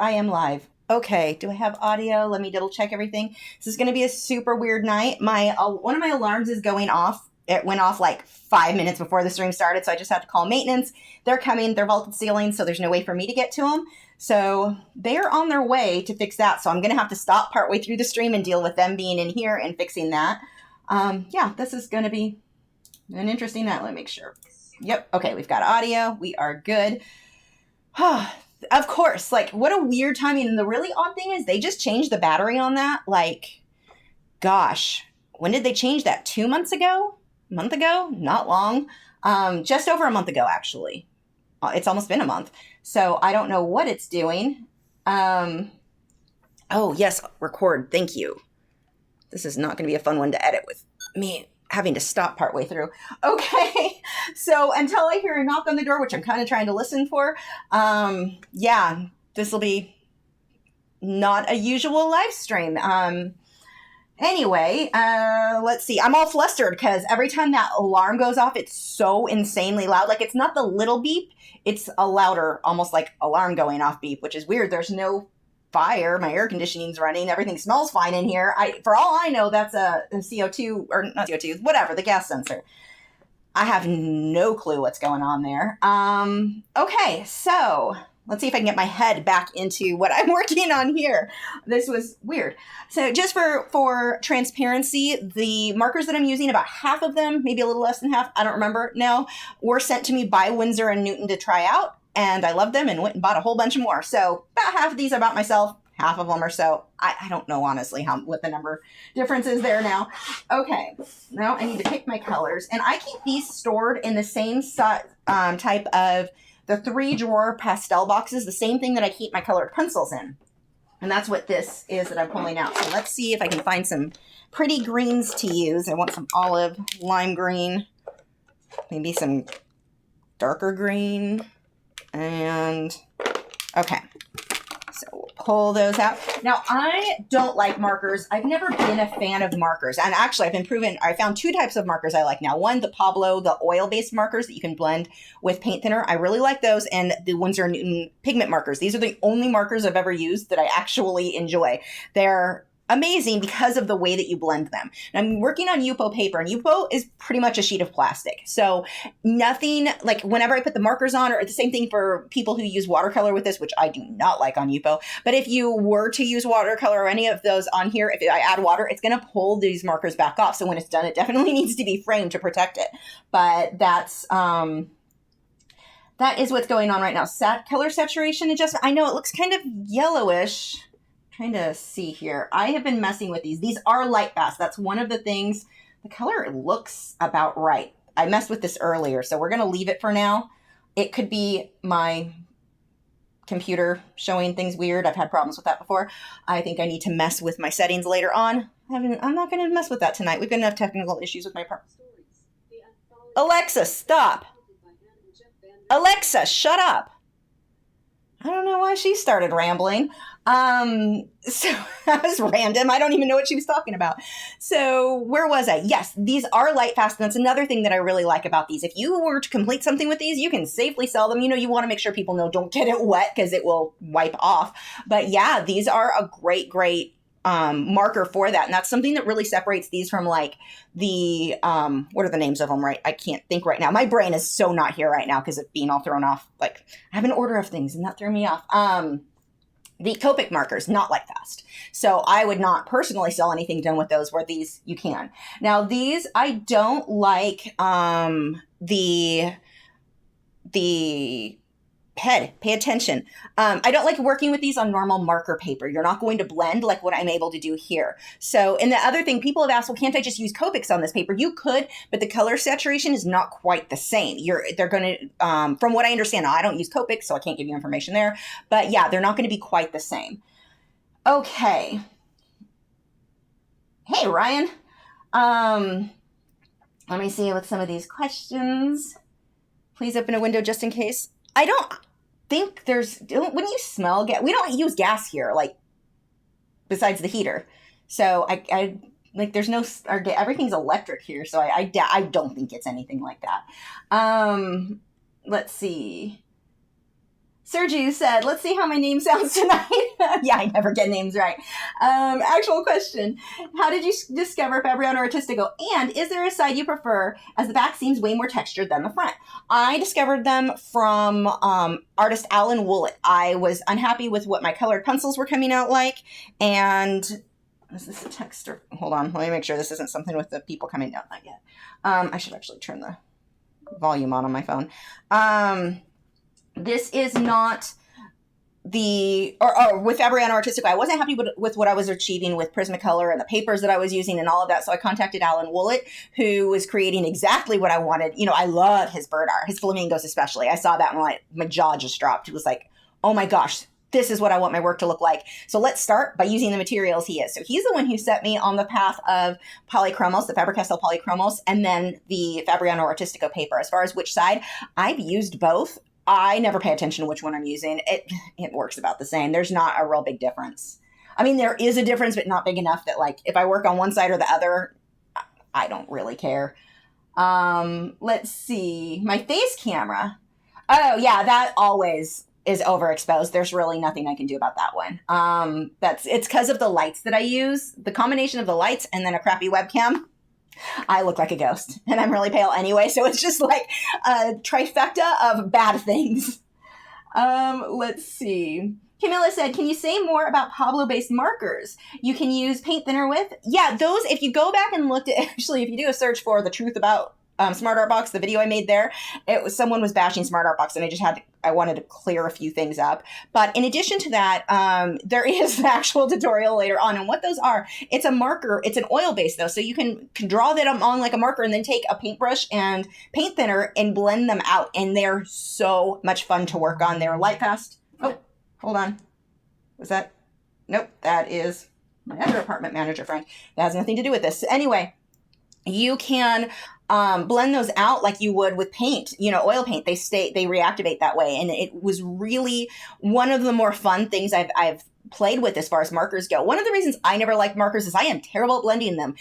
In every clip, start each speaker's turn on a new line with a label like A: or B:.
A: I am live. Okay, do I have audio? Let me double check everything. This is going to be a super weird night. One of my alarms is going off. It went off like 5 minutes before the stream started, so I just had to call maintenance. They're coming. They're vaulted ceilings, so there's no way for me to get to them. So they're on their way to fix that. So I'm going to have to stop partway through the stream and deal with them being in here and fixing that. Yeah, this is going to be an interesting night. Let me make sure. Yep. Okay, we've got audio. We are good. Of course, like, what a weird timing. And the really odd thing is they just changed the battery on that. Like, gosh, when did they change that? 2 months ago? A month ago? Not long. Just over a month ago, actually. It's almost been a month. So I don't know what it's doing. Oh, yes, record. Thank you. This is not going to be a fun one to edit with me having to stop partway through. Okay, so until I hear a knock on the door, which I'm kind of trying to listen for, yeah, this will be not a usual live stream. Anyway, let's see. I'm all flustered because every time that alarm goes off, it's so insanely loud. Like, it's not the little beep, it's a louder, almost like alarm going off beep, which is weird. There's no fire. My air conditioning's running. Everything smells fine in here. For all I know, that's a CO2, or not CO2, whatever, the gas sensor. I have no clue what's going on there. Okay, so let's see if I can get my head back into what I'm working on here. This was weird. So just for transparency, the markers that I'm using, about half of them, maybe a little less than half, I don't remember now, were sent to me by Winsor and Newton to try out. And I loved them and went and bought a whole bunch more. So about half of these I bought myself, half of them or so. I don't know, honestly, what the number difference is there now. Okay, now I need to pick my colors. And I keep these stored in the same type of the 3-drawer pastel boxes, the same thing that I keep my colored pencils in. And that's what this is that I'm pulling out. So let's see if I can find some pretty greens to use. I want some olive, lime green, maybe some darker green. And okay, so we'll pull those out. Now, I don't like markers. I've never been a fan of markers. And actually, I found 2 types of markers I like now. One, the Pablo, the oil-based markers that you can blend with paint thinner. I really like those. And the Winsor and Newton Pigment Markers. These are the only markers I've ever used that I actually enjoy. They're amazing because of the way that you blend them. And I'm working on Yupo paper, and Yupo is pretty much a sheet of plastic. So nothing, like whenever I put the markers on, or the same thing for people who use watercolor with this, which I do not like on Yupo. But if you were to use watercolor or any of those on here, if I add water, it's going to pull these markers back off. So when it's done, it definitely needs to be framed to protect it. But that is what's going on right now. Color saturation adjustment. I know it looks kind of yellowish. Trying to see here. I have been messing with these. These are light fast. That's one of the things. The color looks about right. I messed with this earlier, so we're going to leave it for now. It could be my computer showing things weird. I've had problems with that before. I think I need to mess with my settings later on. I'm not going to mess with that tonight. We've got enough technical issues with my part. Alexa, stop. Alexa, shut up. I don't know why she started rambling. So that was random. I don't even know what she was talking about. So where was I? Yes, these are light fast. And that's another thing that I really like about these. If you were to complete something with these, you can safely sell them. You know, you want to make sure people know don't get it wet because it will wipe off. But yeah, these are a great marker for that. And that's something that really separates these from like the, what are the names of them, right? I can't think right now. My brain is so not here right now because of being all thrown off. Like I have an order of things and that threw me off. The Copic markers, not light fast. So I would not personally sell anything done with those, where these you can. Now these, I don't like the head. Pay attention. I don't like working with these on normal marker paper. You're not going to blend like what I'm able to do here. So, and the other thing, people have asked, well, can't I just use Copics on this paper? You could, but the color saturation is not quite the same. They're going to, from what I understand, now, I don't use Copics, so I can't give you information there. But yeah, they're not going to be quite the same. Okay. Hey, Ryan. Let me see with some of these questions. Please open a window just in case. I don't think when you smell gas, we don't use gas here, like, besides the heater. So I like, there's no, everything's electric here. So I don't think it's anything like that. Let's see. Sergio said, let's see how my name sounds tonight. Yeah, I never get names right. Actual question. How did you discover Fabriano Artistico? And is there a side you prefer, as the back seems way more textured than the front? I discovered them from artist Alan Woollett. I was unhappy with what my colored pencils were coming out like. And is this a text or... Hold on, let me make sure this isn't something with the people coming down. Not yet. I should actually turn the volume on my phone. This is not the, or with Fabriano Artistico, I wasn't happy with what I was achieving with Prismacolor and the papers that I was using and all of that. So I contacted Alan Woollett, who was creating exactly what I wanted. You know, I love his bird art, his flamingos especially. I saw that and my jaw just dropped. It was like, oh my gosh, this is what I want my work to look like. So let's start by using the materials he is. So he's the one who set me on the path of Polychromos, the Faber-Castell Polychromos, and then the Fabriano Artistico paper. As far as which side, I've used both. I never pay attention to which one I'm using. It works about the same. There's not a real big difference. I mean, there is a difference, but not big enough that, like, if I work on one side or the other, I don't really care. Let's see. My face camera. Oh, yeah, that always is overexposed. There's really nothing I can do about that one. It's because of the lights that I use. The combination of the lights and then a crappy webcam. I look like a ghost, and I'm really pale anyway, so it's just like a trifecta of bad things. Let's see. Camilla said, can you say more about Pablo-based markers you can use paint thinner with? Yeah, those, if you go back and looked at, actually, if you do a search for the truth about Smart Art Box, the video I made there, someone was bashing Smart Art Box, and I wanted to clear a few things up. But in addition to that, there is an actual tutorial later on. And what those are, it's a marker. It's an oil base though. So you can draw that on like a marker and then take a paintbrush and paint thinner and blend them out. And they're so much fun to work on. They're light fast. Oh, hold on. Was that? Nope. That is my other apartment manager friend. That has nothing to do with this. Anyway, you can blend those out like you would with paint, oil paint. They reactivate that way. And it was really one of the more fun things I've played with as far as markers go. One of the reasons I never liked markers is I am terrible at blending them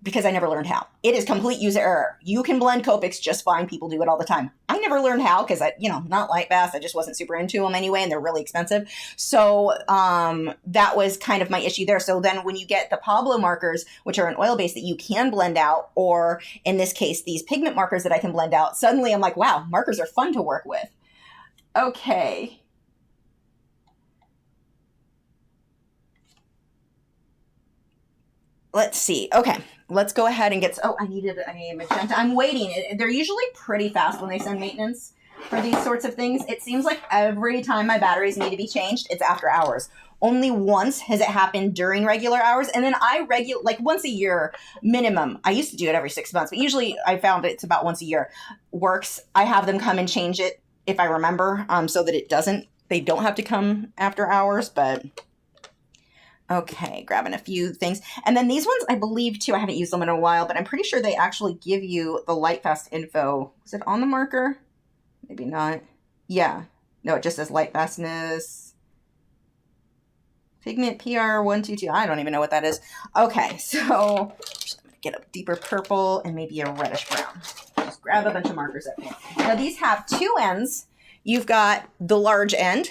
A: because I never learned how. It is complete user error. You can blend Copics just fine. People do it all the time. I never learned how because not light fast. I just wasn't super into them anyway, and they're really expensive. So that was kind of my issue there. So then when you get the Pablo markers, which are an oil base that you can blend out, or in this case, these pigment markers that I can blend out, suddenly I'm like, wow, markers are fun to work with. Okay. Let's see. Okay, let's go ahead and get... Oh, I needed a magenta. I'm waiting. They're usually pretty fast when they send maintenance for these sorts of things. It seems like every time my batteries need to be changed, it's after hours. Only once has it happened during regular hours. And then like once a year minimum. I used to do it every 6 months, but usually I found it's about once a year works. I have them come and change it if I remember, so that they don't have to come after hours, but... Okay, grabbing a few things. And then these ones, I believe, too, I haven't used them in a while, but I'm pretty sure they actually give you the light fast info. Is it on the marker? Maybe not. Yeah. No, it just says light fastness. Pigment PR122. I don't even know what that is. Okay, so I'm just going to get a deeper purple and maybe a reddish brown. Just grab a bunch of markers at me. Now, these have two ends. You've got the large end.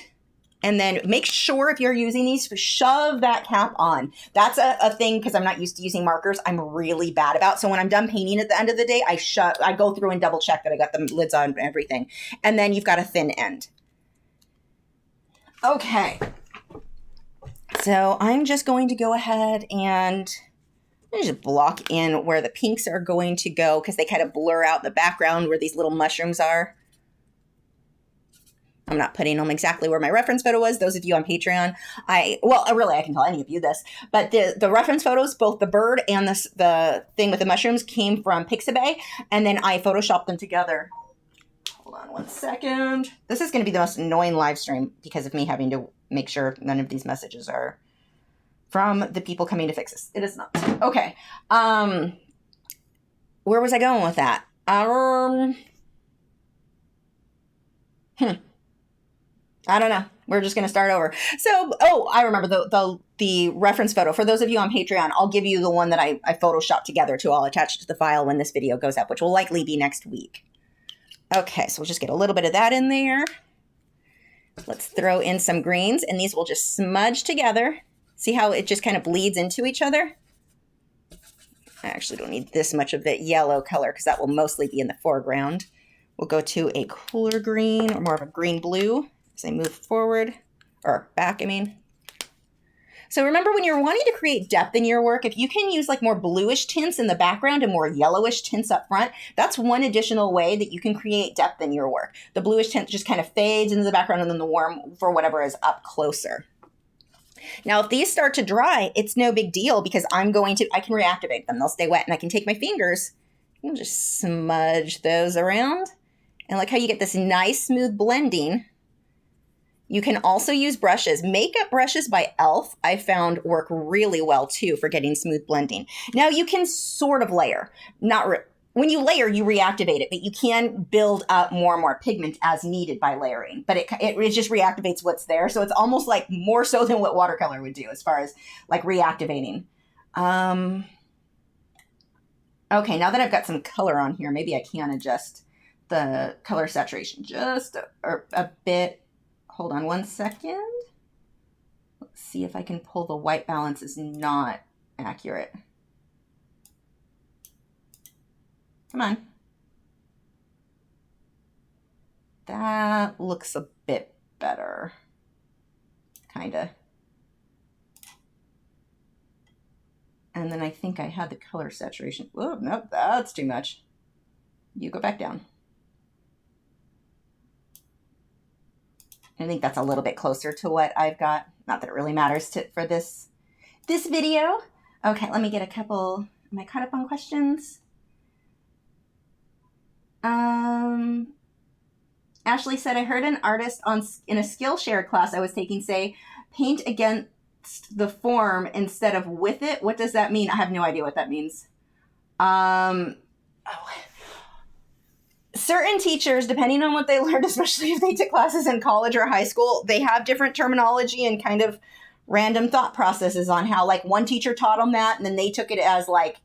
A: And then make sure if you're using these, shove that cap on. That's a thing because I'm not used to using markers. I'm really bad about. So when I'm done painting at the end of the day, I go through and double check that I got the lids on and everything. And then you've got a thin end. Okay. So I'm just going to go ahead and just block in where the pinks are going to go because they kind of blur out the background where these little mushrooms are. I'm not putting them exactly where my reference photo was. Those of you on Patreon, I can tell any of you this, but the reference photos, both the bird and the thing with the mushrooms came from Pixabay, and then I photoshopped them together. Hold on one second. This is going to be the most annoying live stream because of me having to make sure none of these messages are from the people coming to fix this. It is not. Okay. Where was I going with that? I don't know. We're just going to start over. So, I remember the reference photo. For those of you on Patreon, I'll give you the one that I photoshopped together too. I'll attach it to the file when this video goes up, which will likely be next week. Okay, so we'll just get a little bit of that in there. Let's throw in some greens, and these will just smudge together. See how it just kind of bleeds into each other? I actually don't need this much of the yellow color because that will mostly be in the foreground. We'll go to a cooler green or more of a green blue as I move forward, or back, I mean. So remember, when you're wanting to create depth in your work, if you can use like more bluish tints in the background and more yellowish tints up front, that's one additional way that you can create depth in your work. The bluish tint just kind of fades into the background, and then the warm for whatever is up closer. Now, if these start to dry, it's no big deal because I can reactivate them. They'll stay wet, and I can take my fingers and just smudge those around. And like how you get this nice smooth blending. You can also use brushes. Makeup brushes by e.l.f. I found work really well too for getting smooth blending. Now you can sort of layer. When you layer, you reactivate it, but you can build up more and more pigment as needed by layering. But it just reactivates what's there. So it's almost like more so than what watercolor would do as far as like reactivating. Okay, now that I've got some color on here, maybe I can adjust the color saturation just a bit. Hold on one second. Let's see if I can pull the white balance is not accurate. Come on. That looks a bit better. Kinda. And then I think I had the color saturation. Oh, nope, that's too much. You go back down. I think that's a little bit closer to what I've got. Not that it really matters for this video. Okay, let me get a couple. Am I caught up on questions? Ashley said, I heard an artist in a Skillshare class I was taking say, paint against the form instead of with it. What does that mean? I have no idea what that means. Certain teachers, depending on what they learned, especially if they took classes in college or high school, they have different terminology and kind of random thought processes on how, like, one teacher taught them that, and then they took it as like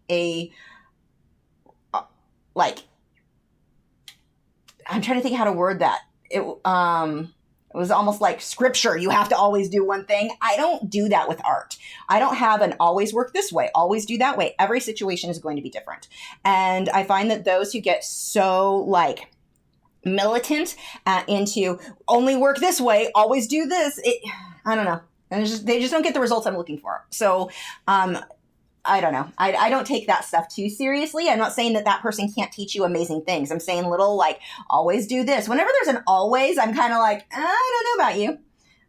A: I'm trying to think how to word that. It was almost like scripture. You have to always do one thing. I don't do that with art. I don't have an always work this way, always do that way. Every situation is going to be different. And I find that those who get so like militant into only work this way, always do this, I don't know. And they just don't get the results I'm looking for. So I don't know. I don't take that stuff too seriously. I'm not saying that person can't teach you amazing things. I'm saying little like, always do this. Whenever there's an always, I'm kind of like, I don't know about you.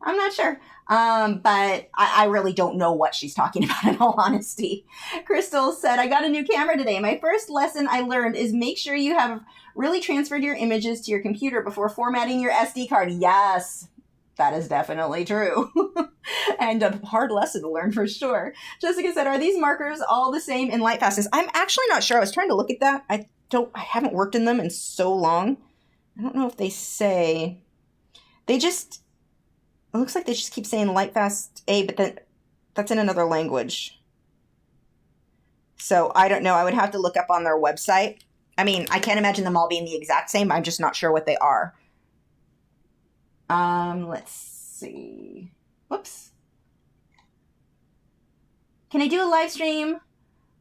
A: I'm not sure. But I really don't know what she's talking about, in all honesty. Crystal said, I got a new camera today. My first lesson I learned is make sure you have really transferred your images to your computer before formatting your SD card. Yes. That is definitely true. And a hard lesson to learn for sure. Jessica said, are these markers all the same in light fastness? I'm actually not sure. I was trying to look at that. I haven't worked in them in so long. I don't know if they say, it looks like they just keep saying light fast A, but then that's in another language. So I don't know. I would have to look up on their website. I mean, I can't imagine them all being the exact same. I'm just not sure what they are. Let's see. Whoops. Can I do a live stream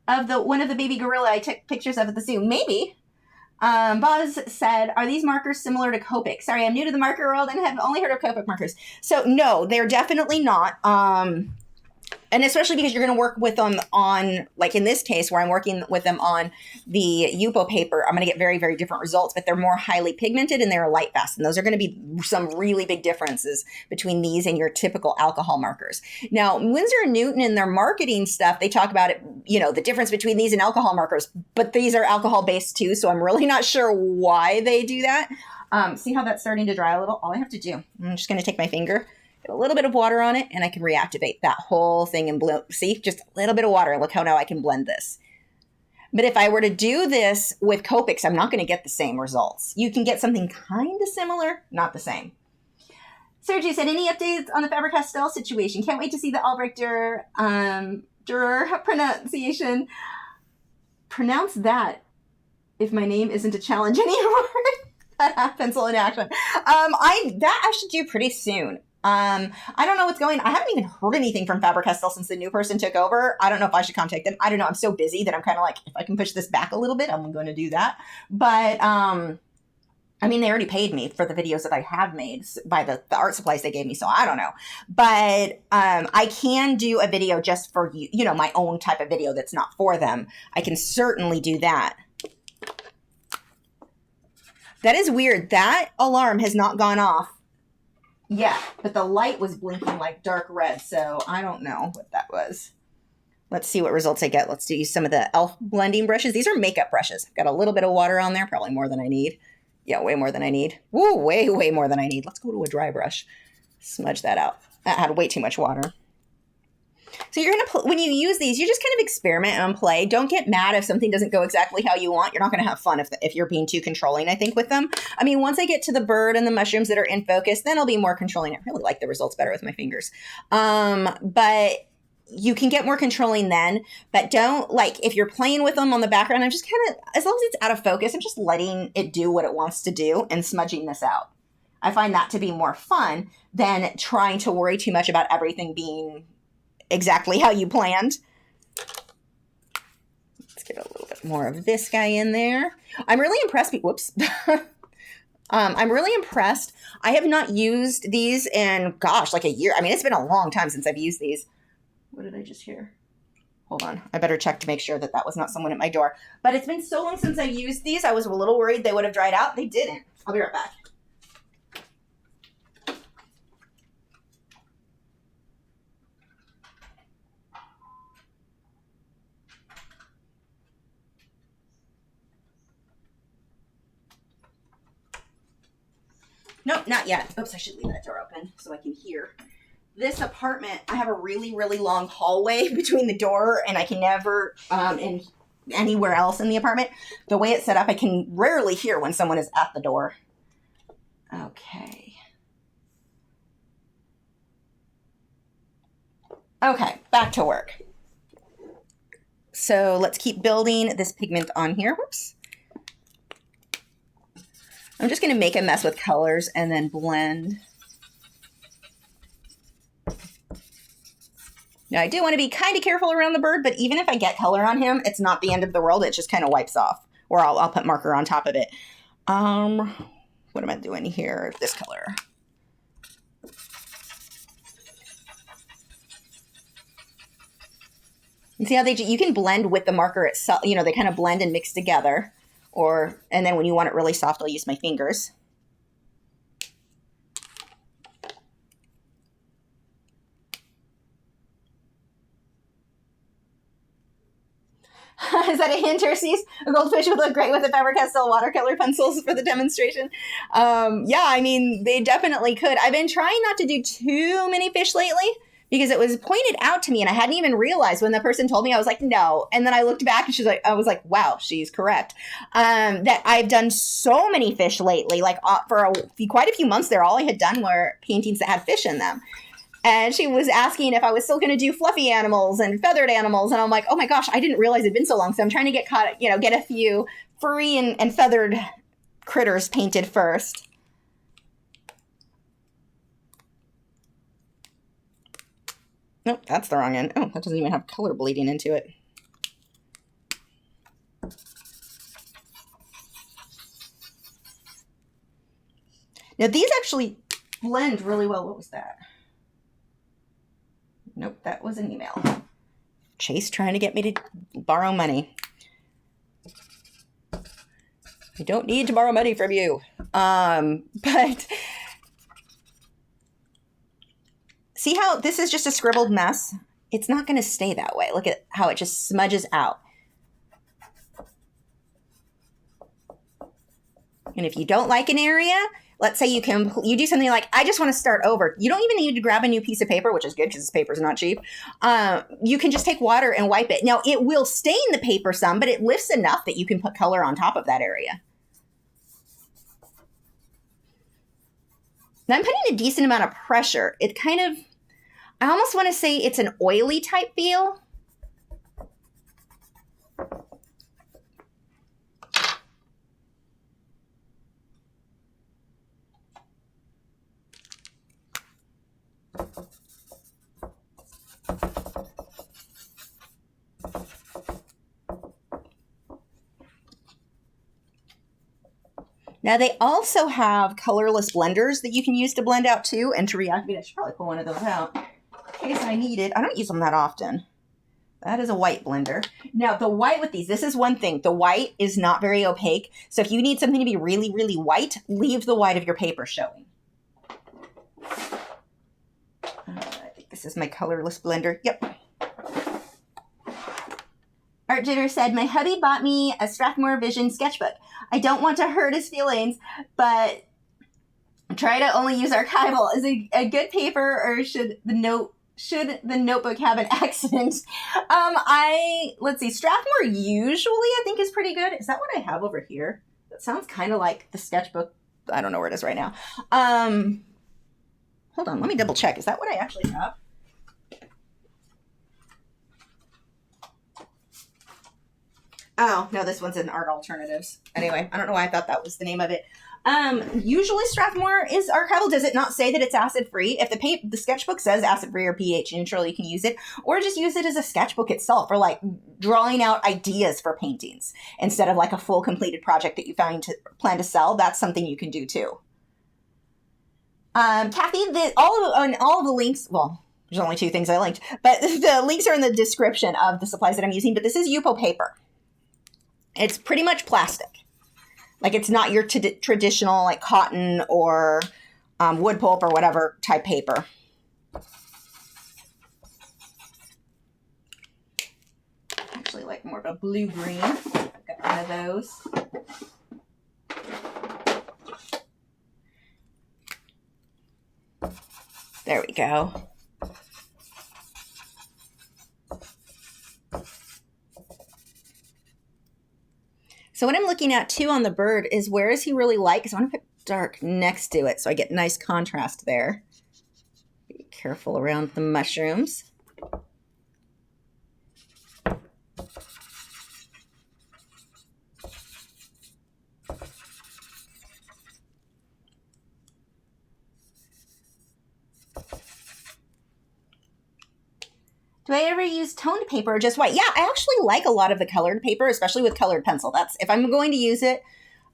A: of one of the baby gorilla I took pictures of at the zoo? Maybe. Boz said, are these markers similar to Copic? Sorry, I'm new to the marker world and have only heard of Copic markers. So no, they're definitely not. And especially because you're going to work with them on, like in this case, where I'm working with them on the Yupo paper, I'm going to get very, very different results, but they're more highly pigmented and they're light fast. And those are going to be some really big differences between these and your typical alcohol markers. Now, Winsor and Newton in their marketing stuff, they talk about it, the difference between these and alcohol markers, but these are alcohol based too. So I'm really not sure why they do that. See how that's starting to dry a little? All I have to do, I'm just going to take my finger, get a little bit of water on it, and I can reactivate that whole thing and see, just a little bit of water. Look how now I can blend this. But if I were to do this with Copics, I'm not going to get the same results. You can get something kind of similar, not the same. Sergio said, any updates on the Faber-Castell situation? Can't wait to see the Albrecht Dürer pronounce that if my name isn't a challenge anymore. Pencil in action. That I should do pretty soon. I don't know what's going. I haven't even heard anything from Faber-Castell since the new person took over. I don't know if I should contact them. I don't know. I'm so busy that I'm kind of like, if I can push this back a little bit, I'm going to do that. But I mean, they already paid me for the videos that I have made by the art supplies they gave me, so I don't know. But I can do a video just for you, you know, my own type of video that's not for them. I can certainly do that. That is weird. That alarm has not gone off yet, but the light was blinking like dark red, so I don't know what that was. Let's see what results I get. Let's use some of the e.l.f. blending brushes. These are makeup brushes. Got a little bit of water on there, probably more than I need. Yeah, way more than I need. Woo, way, way more than I need. Let's go to a dry brush. Smudge that out. That had way too much water. So you're going to, when you use these, you just kind of experiment and play. Don't get mad if something doesn't go exactly how you want. You're not going to have fun if you're being too controlling, I think, with them. I mean, once I get to the bird and the mushrooms that are in focus, then I'll be more controlling. I really like the results better with my fingers. But you can get more controlling then, but don't, like, if you're playing with them on the background, I'm just kind of, as long as it's out of focus, I'm just letting it do what it wants to do and smudging this out. I find that to be more fun than trying to worry too much about everything being exactly how you planned. Let's get a little bit more of this guy in there. I'm really impressed. Whoops. I'm really impressed. I have not used these in, gosh, like a year. I mean, it's been a long time since I've used these. What did I just hear? Hold on. I better check to make sure that that was not someone at my door. But it's been so long since I've used these. I was a little worried they would have dried out. They didn't. I'll be right back. Nope, not yet. Oops, I should leave that door open so I can hear. This apartment, I have a really, really long hallway between the door, and I can never, in anywhere else in the apartment. The way it's set up, I can rarely hear when someone is at the door. Okay. Okay, back to work. So let's keep building this pigment on here. Whoops. I'm just going to make a mess with colors and then blend. Now, I do want to be kind of careful around the bird, but even if I get color on him, it's not the end of the world. It just kind of wipes off, or I'll put marker on top of it. What am I doing here? This color. You see how you can blend with the marker itself. You know, they kind of blend and mix together. And then when you want it really soft, I'll use my fingers. Is that a hint, Ursies? A goldfish would look great with the Faber-Castell watercolor pencils for the demonstration. Yeah, I mean, they definitely could. I've been trying not to do too many fish lately because it was pointed out to me and I hadn't even realized when the person told me. I was like, no. And then I looked back and I was like, wow, she's correct. That I've done so many fish lately. Like for quite a few months there, all I had done were paintings that had fish in them. And she was asking if I was still going to do fluffy animals and feathered animals. And I'm like, oh my gosh, I didn't realize it'd been so long. So I'm trying to get get a few furry and feathered critters painted first. Nope, that's the wrong end. Oh, that doesn't even have color bleeding into it. Now these actually blend really well. What was that? Nope, that was an email. Chase trying to get me to borrow money. I don't need to borrow money from you. But see how this is just a scribbled mess? It's not going to stay that way. Look at how it just smudges out. And if you don't like an area, let's say you do something like, I just want to start over. You don't even need to grab a new piece of paper, which is good because this paper is not cheap. You can just take water and wipe it. Now, it will stain the paper some, but it lifts enough that you can put color on top of that area. Now, I'm putting a decent amount of pressure. It kind of, I almost want to say it's an oily type feel. Now they also have colorless blenders that you can use to blend out too and to reactivate. I should probably pull one of those out in case I need it. I don't use them that often. That is a white blender. Now the white with these, this is one thing. The white is not very opaque. So if you need something to be really, really white, leave the white of your paper showing. I think this is my colorless blender. Yep. Art Jitter said, my hubby bought me a Strathmore Vision sketchbook. I don't want to hurt his feelings, but try to only use archival. Is it a good paper, or should the notebook have an accent? Let's see, Strathmore usually I think is pretty good. Is that what I have over here? That sounds kind of like the sketchbook. I don't know where it is right now. Hold on, let me double check. Is that what I actually have? Oh, no, this one's in Art Alternatives. Anyway, I don't know why I thought that was the name of it. Usually Strathmore is archival. Does it not say that it's acid-free? If the sketchbook says acid-free or pH neutral, you can use it. Or just use it as a sketchbook itself for like drawing out ideas for paintings instead of like a full completed project that you plan to sell. That's something you can do too. Kathy, all of the links, well, there's only 2 things I linked, but the links are in the description of the supplies that I'm using. But this is Yupo paper. It's pretty much plastic. Like it's not your traditional like cotton or wood pulp or whatever type paper. Actually like more of a blue-green. I've got one of those. There we go. So what I'm looking at too on the bird is where is he really light? Because I want to put dark next to it so I get nice contrast there. Be careful around the mushrooms. Do I ever use toned paper or just white? Yeah, I actually like a lot of the colored paper, especially with colored pencil. That's if I'm going to use it,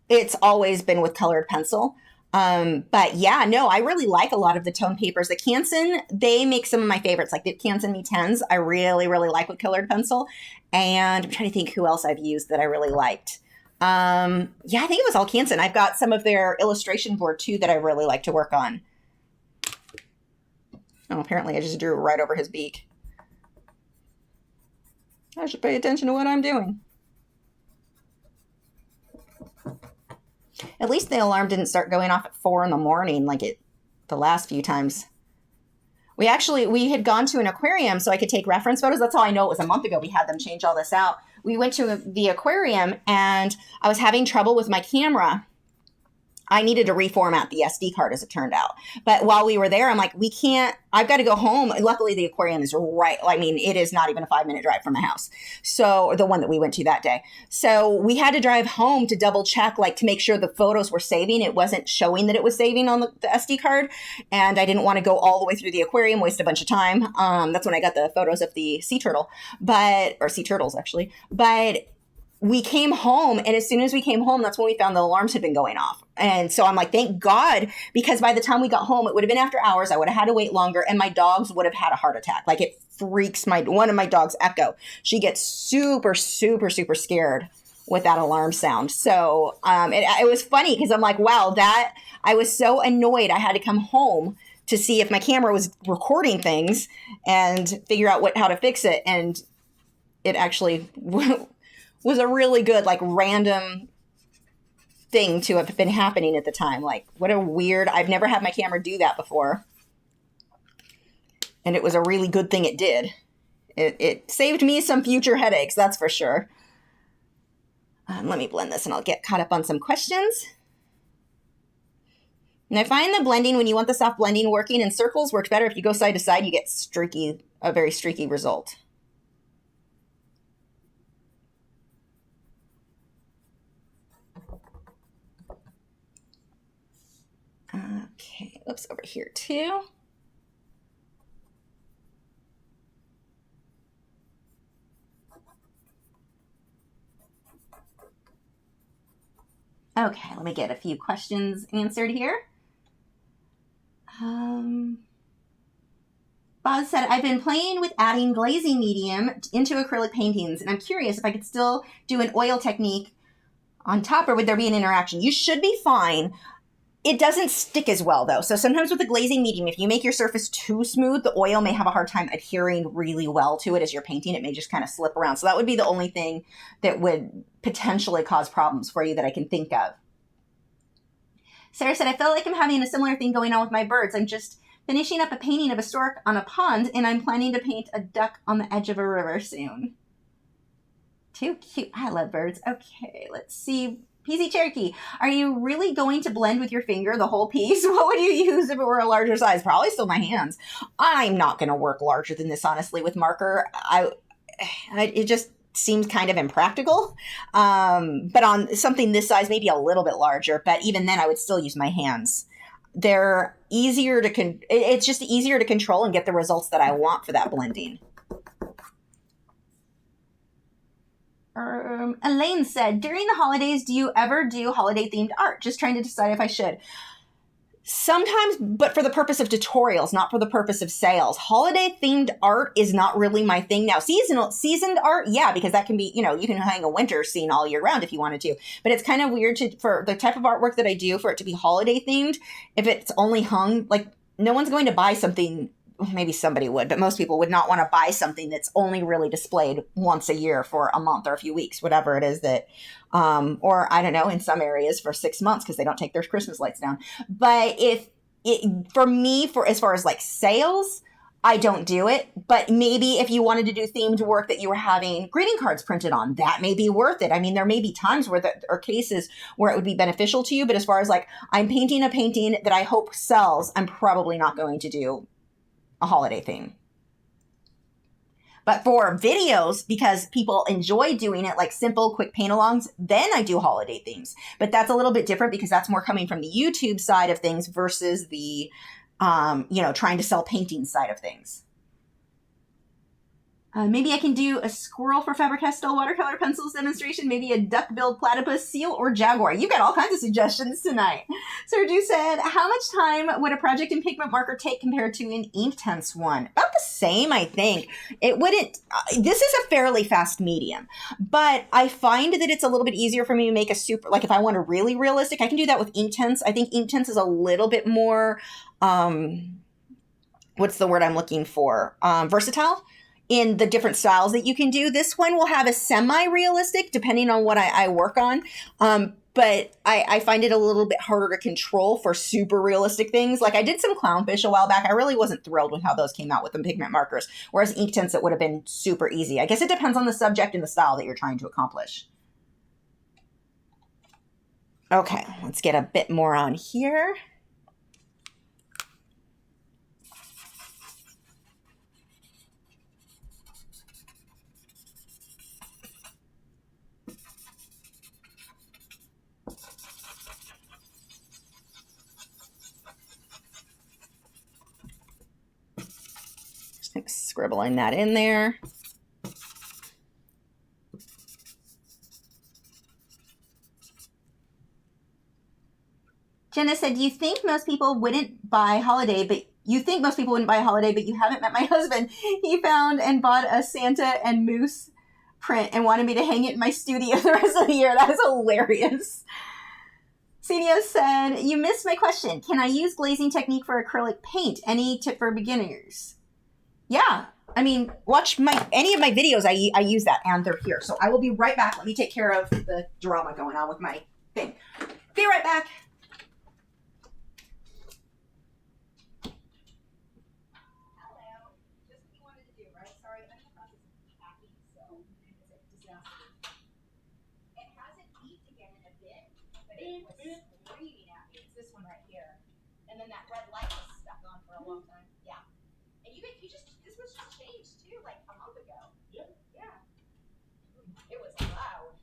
A: it's always been with colored pencil. But yeah, no, I really like a lot of the toned papers. The Canson, they make some of my favorites, like the Canson Me10s. I really, really like with colored pencil. And I'm trying to think who else I've used that I really liked. Yeah, I think it was all Canson. I've got some of their illustration board too that I really like to work on. Oh, apparently I just drew right over his beak. I should pay attention to what I'm doing. At least the alarm didn't start going off at 4 in the morning like it the last few times. We had gone to an aquarium so I could take reference photos. That's how I know it was a month ago. We had them change all this out. We went to the aquarium and I was having trouble with my camera. I needed to reformat the SD card as it turned out. But while we were there, I'm like, I've got to go home. Luckily, the aquarium is right. I mean, it is not even a 5-minute drive from my house. So the one that we went to that day. So we had to drive home to double check, like to make sure the photos were saving. It wasn't showing that it was saving on the SD card. And I didn't want to go all the way through the aquarium, waste a bunch of time. That's when I got the photos of the sea turtle, or sea turtles actually. But we came home, and as soon as we came home, that's when we found the alarms had been going off. And so I'm like, thank God, because by the time we got home, it would have been after hours. I would have had to wait longer, and my dogs would have had a heart attack. Like it freaks one of my dogs, Echo. She gets super, super, super scared with that alarm sound. So it was funny because I'm like, wow, I was so annoyed. I had to come home to see if my camera was recording things and figure out how to fix it. And it actually was a really good, like, random thing to have been happening at the time. Like, what a weird, I've never had my camera do that before. And it was a really good thing it did. It saved me some future headaches, that's for sure. Let me blend this and I'll get caught up on some questions. And I find the blending, when you want the soft blending working in circles, works better. If you go side to side, you get a very streaky result. Okay, oops, over here too. Okay, let me get a few questions answered here. Boz said, I've been playing with adding glazing medium into acrylic paintings, and I'm curious if I could still do an oil technique on top, or would there be an interaction? You should be fine. It doesn't stick as well, though. So sometimes with the glazing medium, if you make your surface too smooth, the oil may have a hard time adhering really well to it as you're painting. It may just kind of slip around. So that would be the only thing that would potentially cause problems for you that I can think of. Sarah said, I feel like I'm having a similar thing going on with my birds. I'm just finishing up a painting of a stork on a pond, and I'm planning to paint a duck on the edge of a river soon. Too cute. I love birds. Okay, let's see. PZ Cherokee, are you really going to blend with your finger the whole piece? What would you use if it were a larger size? Probably still my hands. I'm not going to work larger than this, honestly, with marker. It just seems kind of impractical. But on something this size, maybe a little bit larger. But even then, I would still use my hands. They're easier to it's just easier to control and get the results that I want for that blending. Elaine said, during the holidays, do you ever do holiday-themed art? Just trying to decide if I should. Sometimes, but for the purpose of tutorials, not for the purpose of sales. Holiday-themed art is not really my thing now. Seasoned art, yeah, because that can be, you can hang a winter scene all year round if you wanted to. But it's kind of weird for the type of artwork that I do, for it to be holiday-themed. If it's only hung, like, no one's going to buy something. Maybe somebody would, but most people would not want to buy something that's only really displayed once a year for a month or a few weeks, whatever it is that, or I don't know, in some areas for 6 months because they don't take their Christmas lights down. But for me, as far as like sales, I don't do it. But maybe if you wanted to do themed work that you were having greeting cards printed on, that may be worth it. I mean, there may be times where there are cases where it would be beneficial to you. But as far as like, I'm painting a painting that I hope sells, I'm probably not going to do a holiday theme. But for videos, because people enjoy doing it, like simple, quick paint-alongs, then I do holiday themes. But that's a little bit different because that's more coming from the YouTube side of things versus the, trying to sell painting side of things. Maybe I can do a squirrel for Faber-Castell watercolor pencils demonstration, maybe a duck-billed platypus, seal, or jaguar. You got all kinds of suggestions tonight. Sergio said, how much time would a project in pigment marker take compared to an Inktense one? About the same, I think. It wouldn't, this is a fairly fast medium, but I find that it's a little bit easier for me to make a super, like if I want a really realistic, I can do that with Inktense. I think Inktense is a little bit more, what's the word I'm looking for? Versatile in the different styles that you can do. This one will have a semi-realistic, depending on what I work on. But I find it a little bit harder to control for super realistic things. Like I did some clownfish a while back. I really wasn't thrilled with how those came out with the pigment markers. Whereas Inktense, it would have been super easy. I guess it depends on the subject and the style that you're trying to accomplish. Okay, let's get a bit more on here. Scribbling that in there. Jenna said, you think most people wouldn't buy holiday, but you haven't met my husband. He found and bought a Santa and Moose print and wanted me to hang it in my studio the rest of the year. That is hilarious. Senior said, you missed my question. Can I use glazing technique for acrylic paint? Any tip for beginners? Yeah, I mean, watch any of my videos. I use that, and they're here. So I will be right back. Let me take care of the drama going on with my thing. Be right back. Hello. Just what you wanted to do, right? Sorry, I'm in the process of packing, so it's a disaster. It hasn't peaked again in a bit, but it was screaming at me. It's this one right here, and then that red light was stuck on for a long time. Yeah. And this was just changed too, like a month ago. Yep. Yeah. It was loud.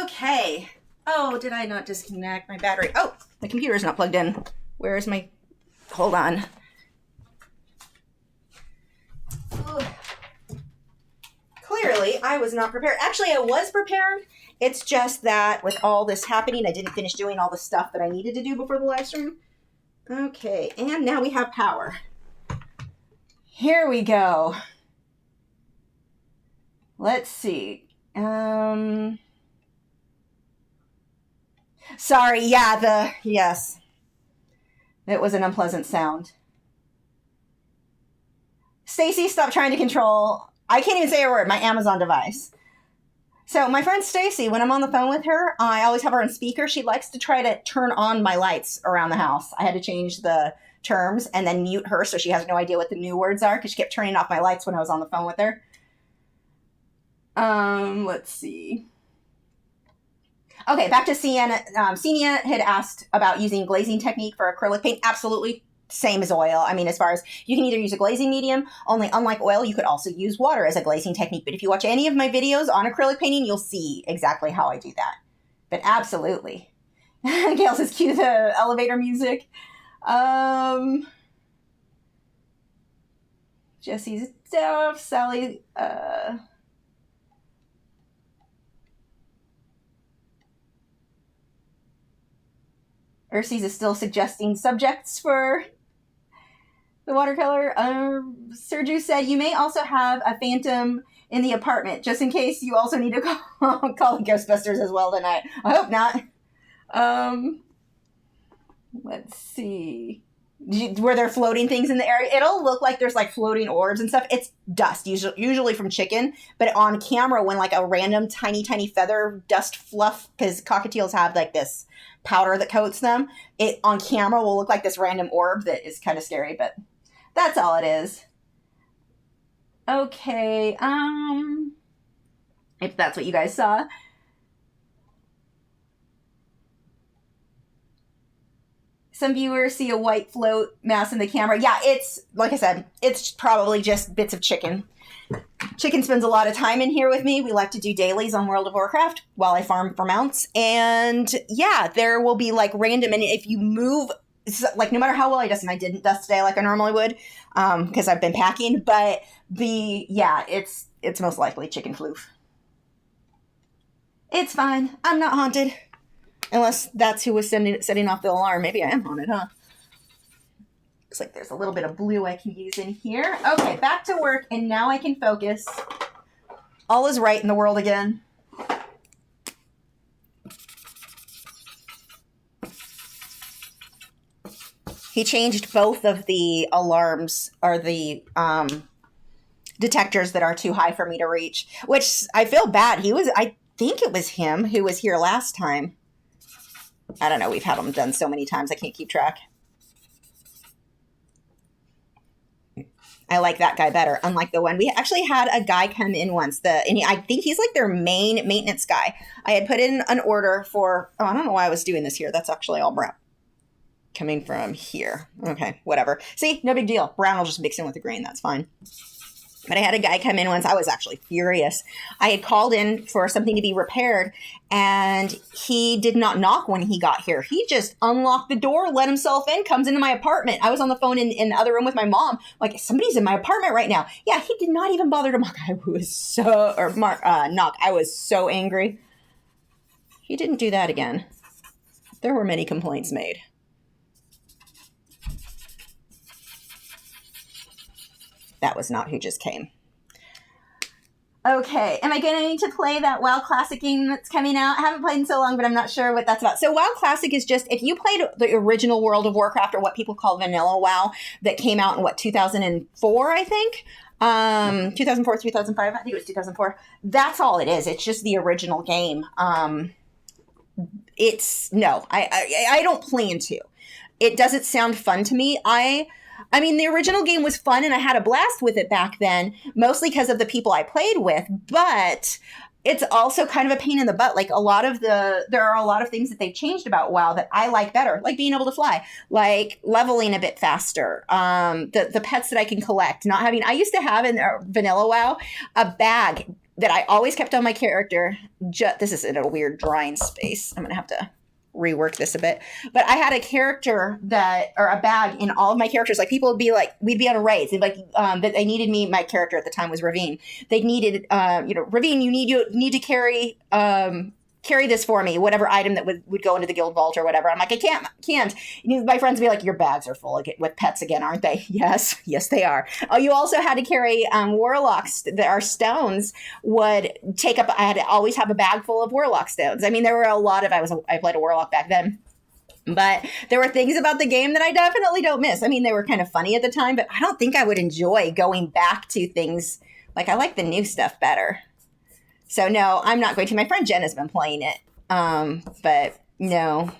A: Okay. Oh, did I not disconnect my battery? Oh, the computer's not plugged in. Where is my... Hold on. Ugh. Clearly, I was not prepared. Actually, I was prepared. It's just that with all this happening, I didn't finish doing all the stuff that I needed to do before the live stream. Okay, and now we have power. Here we go. Let's see. Sorry, yeah, yes. It was an unpleasant sound. Stacy, stop trying to control, I can't even say a word, my Amazon device. So my friend Stacy, when I'm on the phone with her, I always have her on speaker. She likes to try to turn on my lights around the house. I had to change the terms and then mute her so she has no idea what the new words are because she kept turning off my lights when I was on the phone with her. Let's see. Okay, back to Sienna. Sienna had asked about using glazing technique for acrylic paint. Absolutely same as oil. I mean, as far as you can either use a glazing medium, only unlike oil, you could also use water as a glazing technique. But if you watch any of my videos on acrylic painting, you'll see exactly how I do that. But absolutely. Gail says, cue the elevator music. Jesse's stuff. Sally, Ursies is still suggesting subjects for the watercolor. Sergio said, you may also have a phantom in the apartment, just in case you also need to call the Ghostbusters as well tonight. I hope not. Let's see. where they're floating things in the air. It'll look like there's like floating orbs and stuff. It's dust, usually from chicken. But on camera, when like a random tiny feather dust fluff, because cockatiels have like this powder that coats them, it on camera will look like this random orb that is kind of scary. But that's all it is. Okay, if that's what you guys saw. Some viewers see a white float mass in the camera. Yeah, it's, like I said, it's probably just bits of chicken. Chicken spends a lot of time in here with me. We like to do dailies on World of Warcraft while I farm for mounts. And yeah, there will be like random, and if you move, like no matter how well I dust, and I didn't dust today like I normally would, because I've been packing, but it's most likely chicken floof. It's fine. I'm not haunted. Unless that's who was setting off the alarm. Maybe I am haunted, huh? Looks like there's a little bit of blue I can use in here. Okay, back to work, and now I can focus. All is right in the world again. He changed both of the alarms, or the detectors that are too high for me to reach, which I feel bad. I think it was him who was here last time. I don't know. We've had them done so many times. I can't keep track. I like that guy better. Unlike the one we actually had a guy come in once. I think he's like their main maintenance guy. I had put in an order for. Oh, I don't know why I was doing this here. That's actually all brown. Coming from here. Okay, whatever. See, no big deal. Brown will just mix in with the green. That's fine. But I had a guy come in once. I was actually furious. I had called in for something to be repaired, and he did not knock when he got here. He just unlocked the door, let himself in, comes into my apartment. I was on the phone in the other room with my mom. Like, somebody's in my apartment right now. Yeah, he did not even bother to knock. I was so angry. He didn't do that again. There were many complaints made. That was not who just came. Okay, am I going to need to play that WoW Classic game that's coming out? I haven't played in so long, but I'm not sure what that's about. So WoW Classic is just, if you played the original World of Warcraft, or what people call vanilla WoW, that came out in, 2004, I think? 2004, 2005, I think it was 2004. That's all it is. It's just the original game. I don't plan to. It doesn't sound fun to me. I mean, the original game was fun, and I had a blast with it back then, mostly because of the people I played with, but it's also kind of a pain in the butt. Like, there are a lot of things that they've changed about WoW that I like better, like being able to fly, like leveling a bit faster, the pets that I can collect, I used to have in vanilla WoW a bag that I always kept on my character. This is in a weird drawing space. I'm going to have to rework this a bit, but I had a character or a bag in all of my characters. Like, people would be like, we'd be on a raid, that they needed me. My character at the time was Ravine. They needed, Ravine, you need to carry this for me, whatever item that would go into the guild vault or whatever. I'm like, I can't. My friends would be like, your bags are full with pets again, aren't they? Yes, they are. Oh, you also had to carry warlocks. Our stones would take up. I had to always have a bag full of warlock stones. I mean, there were a lot of. I played a warlock back then. But there were things about the game that I definitely don't miss. I mean, they were kind of funny at the time, but I don't think I would enjoy going back to things. Like, I like the new stuff better. So no, I'm not going to. My friend Jen has been playing it, but no.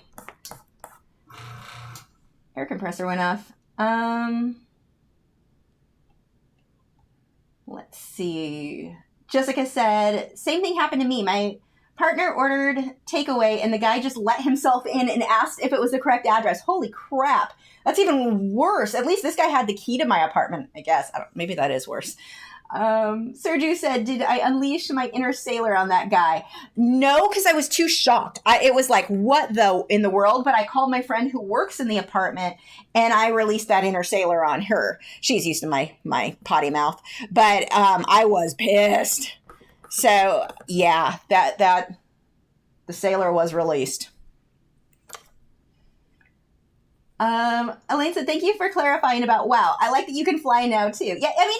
A: Air compressor went off. Let's see. Jessica said, same thing happened to me. My partner ordered takeaway, and the guy just let himself in and asked if it was the correct address. Holy crap. That's even worse. At least this guy had the key to my apartment, I guess. Maybe that is worse. Sergio said, did I unleash my inner sailor on that guy? No, because I was too shocked. It was like, what in the world? But I called my friend who works in the apartment, and I released that inner sailor on her. She's used to my potty mouth. But I was pissed. So, yeah, that the sailor was released. Elaine said, thank you for clarifying about WoW. I like that you can fly now, too. Yeah, I mean,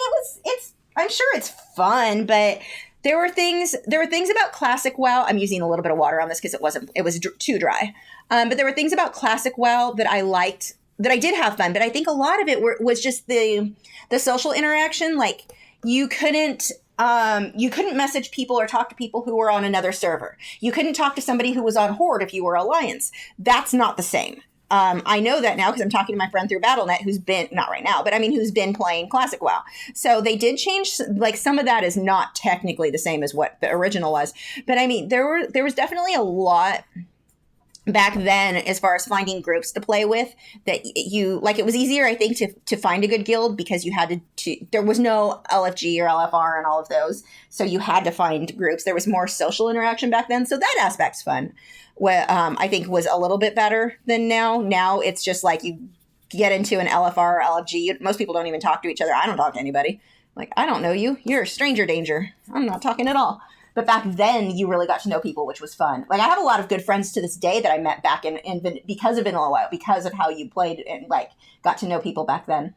A: I'm sure it's fun, but there were things about classic WoW. I'm using a little bit of water on this because it was too dry. But there were things about classic WoW that I liked that I did have fun, but I think a lot of it was just the social interaction. Like you couldn't message people or talk to people who were on another server. You couldn't talk to somebody who was on Horde if you were Alliance. That's not the same. I know that now because I'm talking to my friend through Battle.net who's been, not right now, but I mean, who's been playing Classic WoW. So they did change, like some of that is not technically the same as what the original was. But I mean, there was definitely a lot back then as far as finding groups to play with that it was easier, I think, to find a good guild because you had to there was no LFG or LFR and all of those. So you had to find groups. There was more social interaction back then. So that aspect's fun. I think was a little bit better than now. Now it's just like you get into an LFR or LFG. Most people don't even talk to each other. I don't talk to anybody. Like, I don't know you. You're a stranger danger. I'm not talking at all. But back then, you really got to know people, which was fun. Like, I have a lot of good friends to this day that I met back in because of Vanilla WoW, because of how you played and, like, got to know people back then.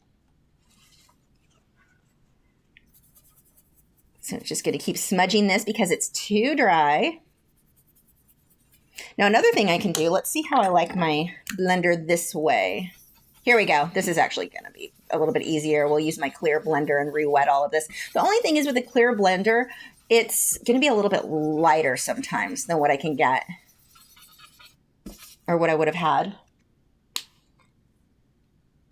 A: So I'm just going to keep smudging this because it's too dry. Now, another thing I can do, let's see how I like my blender this way. Here we go. This is actually going to be a little bit easier. We'll use my clear blender and re-wet all of this. The only thing is with a clear blender, it's going to be a little bit lighter sometimes than what I can get or what I would have had.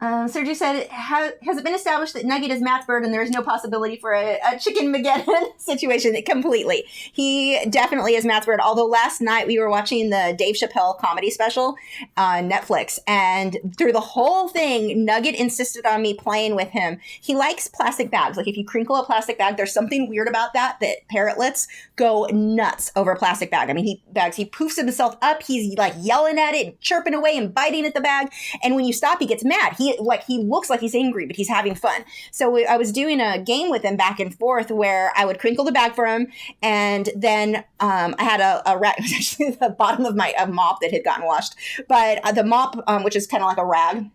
A: Sergio said, has it been established that Nugget is Matt's bird and there is no possibility for a chicken Mageddon situation? Completely. He definitely is Matt's bird. Although last night we were watching the Dave Chappelle comedy special on Netflix, and through the whole thing, Nugget insisted on me playing with him. He likes plastic bags. Like if you crinkle a plastic bag, there's something weird about that parrotlets go nuts over a plastic bag. I mean, he poofs himself up. He's like yelling at it, and chirping away and biting at the bag. And when you stop, he gets mad. He looks like he's angry, but he's having fun. So I was doing a game with him back and forth where I would crinkle the bag for him, and then I had a rag. It was actually the bottom of my mop that had gotten washed, but the mop, which is kind of like a rag,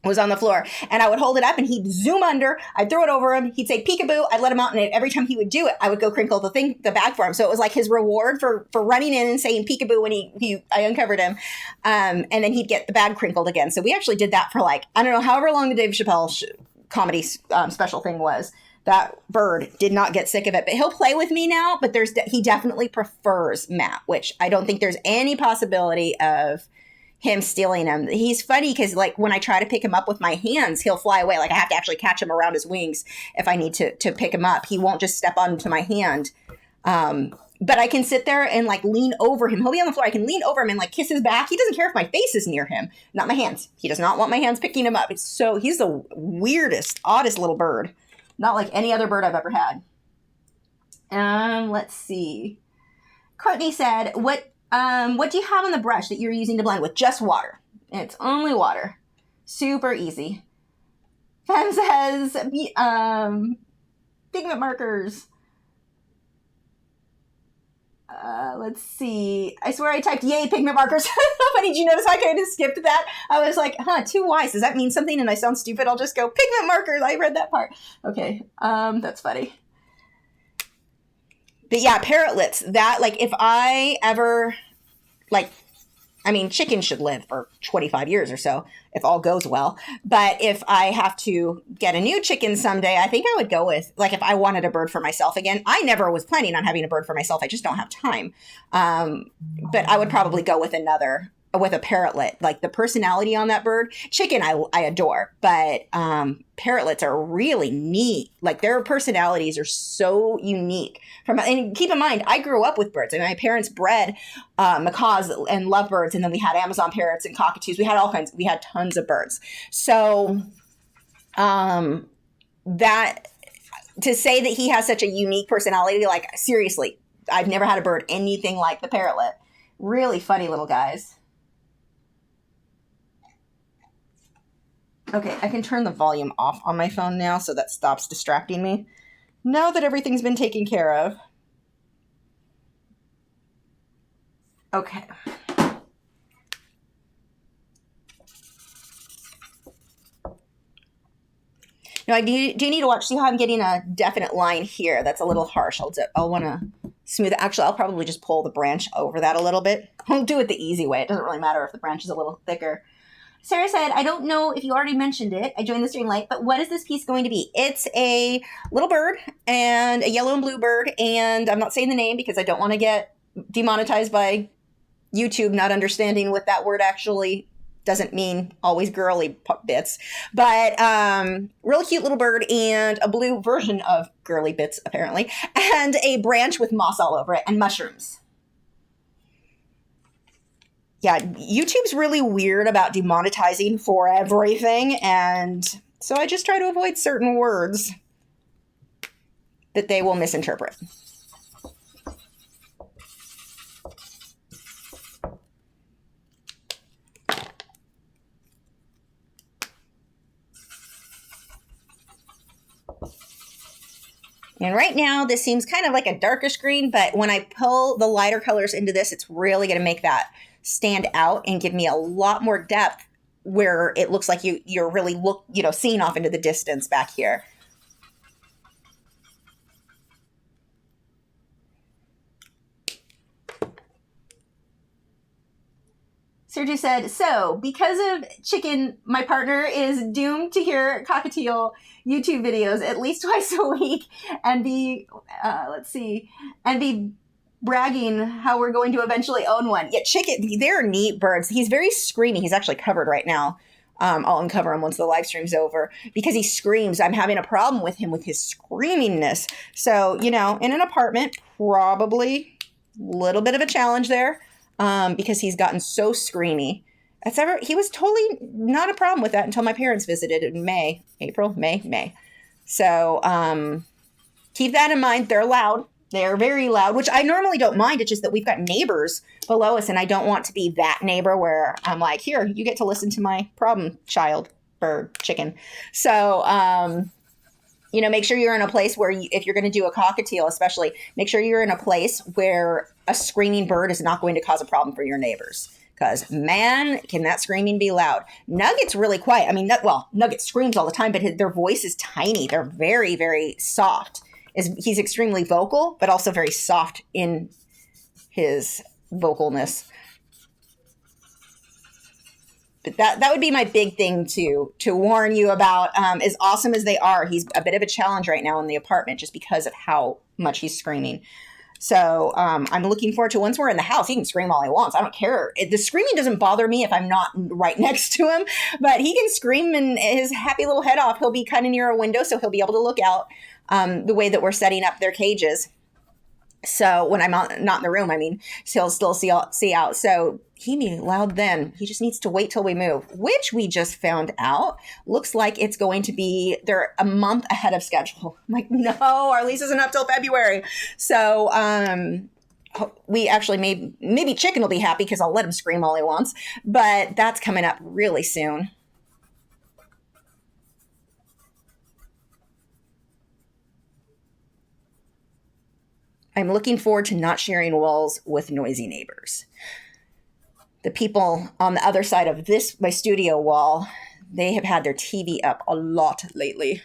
A: was on the floor, and I would hold it up and he'd zoom under. I'd throw it over him. He'd say peekaboo. I'd let him out, and every time he would do it, I would go crinkle the bag for him. So it was like his reward for running in and saying peekaboo when I uncovered him. And then he'd get the bag crinkled again. So we actually did that for like, I don't know, however long the Dave Chappelle comedy special thing was. That bird did not get sick of it, but he'll play with me now. But he definitely prefers Matt, which I don't think there's any possibility of him stealing him. He's funny because like when I try to pick him up with my hands, he'll fly away. Like I have to actually catch him around his wings if I need to pick him up. He won't just step onto my hand. But I can sit there and like lean over him. He'll be on the floor. I can lean over him and like kiss his back. He doesn't care if my face is near him, not my hands. He does not want my hands picking him up. He's the weirdest, oddest little bird. Not like any other bird I've ever had. Let's see. Courtney said, what do you have on the brush that you're using to blend with? Just water. It's only water. Super easy. Fem says, pigment markers. Let's see. I swear I typed yay pigment markers. But did you notice I kind of skipped that? I was like, two Y's. Does that mean something? And I sound stupid. I'll just go pigment markers. I read that part. Okay. That's funny. But yeah, parrotlets, that, like, if I ever, like, I mean, chickens should live for 25 years or so, if all goes well. But if I have to get a new chicken someday, I think I would go with, like, if I wanted a bird for myself again. I never was planning on having a bird for myself. I just don't have time. But I would probably go with with a parrotlet. Like the personality on that bird, chicken I adore, but parrotlets are really neat. Like their personalities are so unique. And keep in mind, I grew up with birds. I mean, my parents bred macaws and lovebirds, and then we had Amazon parrots and cockatoos. We had tons of birds. So that to say that he has such a unique personality, like seriously, I've never had a bird anything like the parrotlet. Really funny little guys. Okay, I can turn the volume off on my phone now so that stops distracting me. Now that everything's been taken care of. Okay. Now I do need to watch, see how I'm getting a definite line here. That's a little harsh. I'll want to smooth it. Actually, I'll probably just pull the branch over that a little bit. I'll do it the easy way. It doesn't really matter if the branch is a little thicker. Sarah said, I don't know if you already mentioned it. I joined the stream late, but what is this piece going to be? It's a little bird and a yellow and blue bird, and I'm not saying the name because I don't want to get demonetized by YouTube not understanding what that word actually doesn't mean always girly bits. But really cute little bird and a blue version of girly bits, apparently, and a branch with moss all over it and mushrooms. Yeah, YouTube's really weird about demonetizing for everything, and so I just try to avoid certain words that they will misinterpret. And right now, this seems kind of like a darkish green, but when I pull the lighter colors into this, it's really going to make that stand out and give me a lot more depth where it looks like you're really seeing off into the distance back here. Sergio said, so because of chicken, my partner is doomed to hear cockatiel YouTube videos at least twice a week and be bragging how we're going to eventually own one. Yeah, chicken, they're neat birds. He's very screamy. He's actually covered right now. I'll uncover him once the live stream's over because he screams. I'm having a problem with him with his screamingness. So, in an apartment, probably a little bit of a challenge there because he's gotten so screamy. He was totally not a problem with that until my parents visited in May. So keep that in mind. They're loud. They're very loud, which I normally don't mind. It's just that we've got neighbors below us, and I don't want to be that neighbor where I'm like, here, you get to listen to my problem child bird chicken. So, make sure you're in a place where if you're going to do a cockatiel, especially, make sure you're in a place where a screaming bird is not going to cause a problem for your neighbors. Because, man, can that screaming be loud. Nugget's really quiet. I mean, Nugget screams all the time, but their voice is tiny. They're very, very soft. He's extremely vocal, but also very soft in his vocalness. But that would be my big thing to warn you about. As awesome as they are, he's a bit of a challenge right now in the apartment just because of how much he's screaming. So I'm looking forward to once we're in the house, he can scream all he wants. I don't care. The screaming doesn't bother me if I'm not right next to him, but he can scream and his happy little head off. He'll be kind of near a window, so he'll be able to look out the way that we're setting up their cages. So when I'm not in the room, he'll still see out. So he may be loud then. He just needs to wait till we move, which we just found out. Looks like it's going to be, they're a month ahead of schedule. I'm like, no, our lease isn't up till February. So we actually maybe Chicken will be happy because I'll let him scream all he wants. But that's coming up really soon. I'm looking forward to not sharing walls with noisy neighbors. The people on the other side of my studio wall, they have had their TV up a lot lately.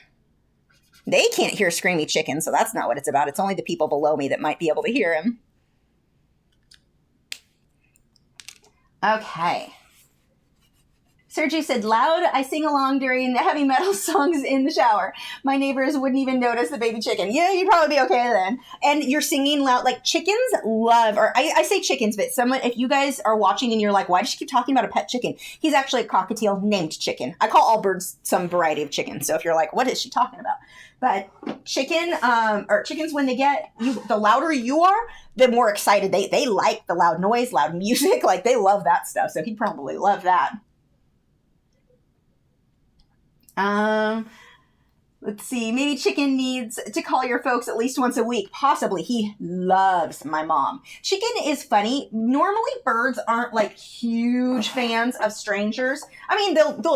A: They can't hear Screamy Chicken, so that's not what it's about. It's only the people below me that might be able to hear him. Okay. Sergi said, loud, I sing along during the heavy metal songs in the shower. My neighbors wouldn't even notice the baby chicken. Yeah, you'd probably be okay then. And you're singing loud, like chickens love, or I say chickens, but if you guys are watching and you're like, why does she keep talking about a pet chicken? He's actually a cockatiel named Chicken. I call all birds some variety of chicken. So if you're like, what is she talking about? But chickens, when they get you, the louder you are, the more excited they like the loud noise, loud music. Like they love that stuff. So he'd probably love that. Let's see. Maybe Chicken needs to call your folks at least once a week. Possibly. He loves my mom. Chicken is funny. Normally birds aren't like huge fans of strangers. I mean,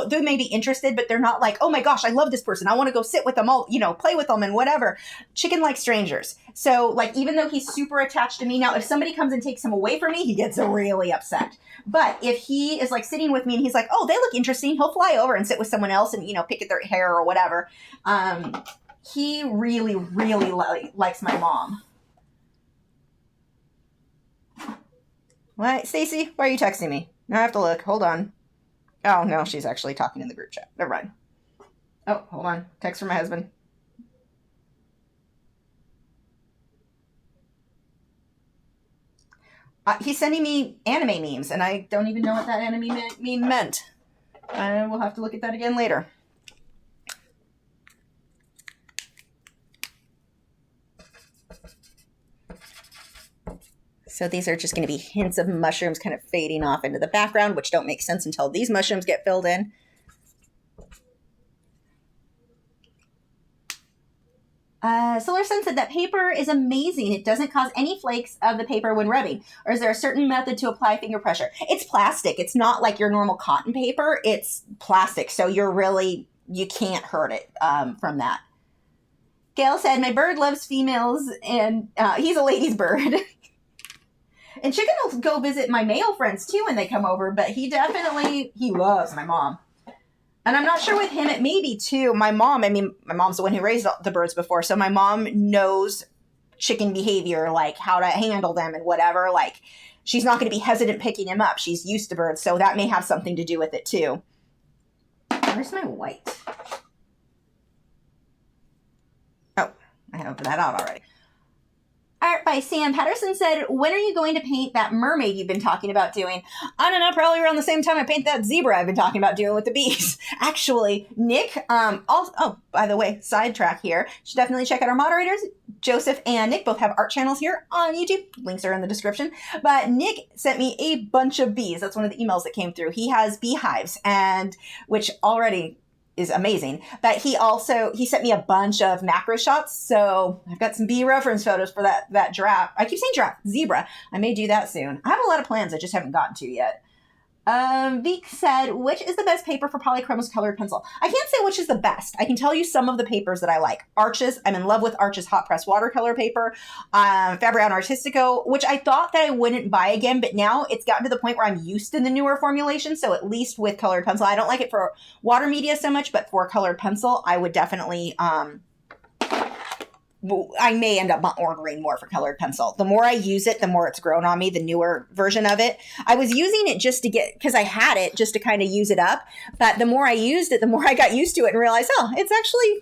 A: they may be interested, but they're not like, oh my gosh, I love this person. I want to go sit with them all, play with them and whatever. Chicken likes strangers. So like, even though he's super attached to me now, if somebody comes and takes him away from me, he gets really upset. But if he is like sitting with me and he's like, oh, they look interesting, he'll fly over and sit with someone else and, pick at their hair or whatever. He really, really likes my mom. What? Stacy, why are you texting me? Now I have to look. Hold on. Oh, no, she's actually talking in the group chat. Never mind. Oh, hold on. Text from my husband. He's sending me anime memes, and I don't even know what that anime meme meant. I will have to look at that again later. So these are just going to be hints of mushrooms kind of fading off into the background, which don't make sense until these mushrooms get filled in. Solar Sun said that paper is amazing. It doesn't cause any flakes of the paper when rubbing. Or is there a certain method to apply finger pressure? It's plastic. It's not like your normal cotton paper. It's plastic. So you can't hurt it from that. Gail said, my bird loves females and he's a ladies' bird. And Chicken will go visit my male friends too when they come over, but he loves my mom. And I'm not sure with him, it may be too. My mom's the one who raised the birds before, so my mom knows chicken behavior, like how to handle them and whatever. Like, she's not going to be hesitant picking him up. She's used to birds, so that may have something to do with it too. Where's my white? Oh, I have that out already. Art by Sam Patterson said, when are you going to paint that mermaid you've been talking about doing? I don't know, probably around the same time I paint that zebra I've been talking about doing with the bees. Actually, Nick, by the way, sidetrack here. You should definitely check out our moderators. Joseph and Nick both have art channels here on YouTube. Links are in the description. But Nick sent me a bunch of bees. That's one of the emails that came through. He has beehives, which already is amazing. But he sent me a bunch of macro shots. So I've got some bee reference photos for that giraffe. I keep saying giraffe, zebra. I may do that soon. I have a lot of plans I just haven't gotten to yet. Vic said, which is the best paper for Polychromos colored pencil? I can't say which is the best. I can tell you some of the papers that I like. Arches. I'm in love with Arches hot press watercolor paper. Fabriano Artistico, which I thought that I wouldn't buy again, but now it's gotten to the point where I'm used to the newer formulation. So at least with colored pencil, I don't like it for water media so much, but for colored pencil, I would definitely, I may end up ordering more for colored pencil. The more I use it, the more it's grown on me, the newer version of it. I was using it just to because I had it just to kind of use it up. But the more I used it, the more I got used to it and realized, it's actually,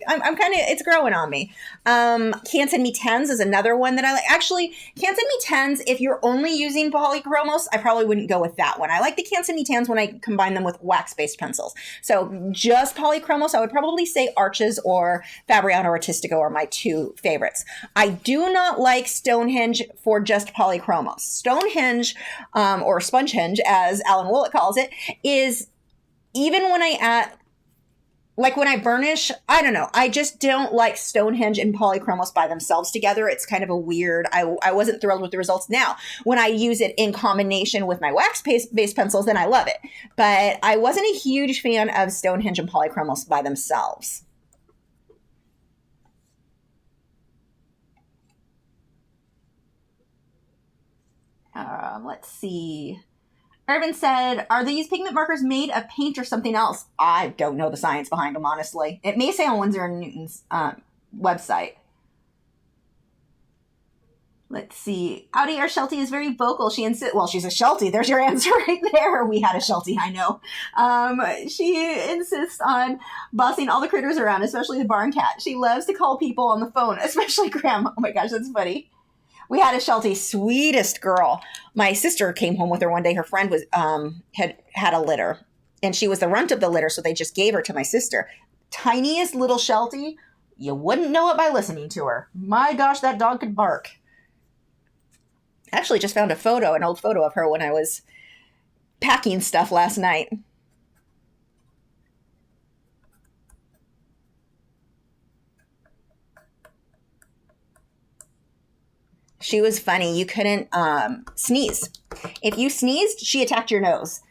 A: it's growing on me. Can't Send Me Tens is another one that I like. Actually, Can't Send Me Tens, if you're only using Polychromos, I probably wouldn't go with that one. I like the Can't Send Me Tens when I combine them with wax-based pencils. So just Polychromos, I would probably say Arches or Fabriano Artistico are my two favorites. I do not like Stonehenge for just Polychromos. Stonehenge, or Spongehenge, as Alan Willett calls it, is even when when I burnish, I don't know. I just don't like Stonehenge and Polychromos by themselves together. It's kind of a weird, I wasn't thrilled with the results. Now, when I use it in combination with my wax-based pencils, then I love it. But I wasn't a huge fan of Stonehenge and Polychromos by themselves. Let's see. Irvin said, are these pigment markers made of paint or something else? I don't know the science behind them, honestly. It may say on Winsor and Newton's website. Let's see. Audi, our Sheltie, is very vocal. She insists, well, she's a Sheltie. There's your answer right there. We had a Sheltie, I know. She insists on bossing all the critters around, especially the barn cat. She loves to call people on the phone, especially Grandma. Oh my gosh, that's funny. We had a Sheltie, sweetest girl. My sister came home with her one day. Her friend was had a litter, and she was the runt of the litter, so they just gave her to my sister. Tiniest little Sheltie. You wouldn't know it by listening to her. My gosh, that dog could bark. Actually, just found an old photo of her when I was packing stuff last night. She was funny. You couldn't sneeze. If you sneezed, she attacked your nose.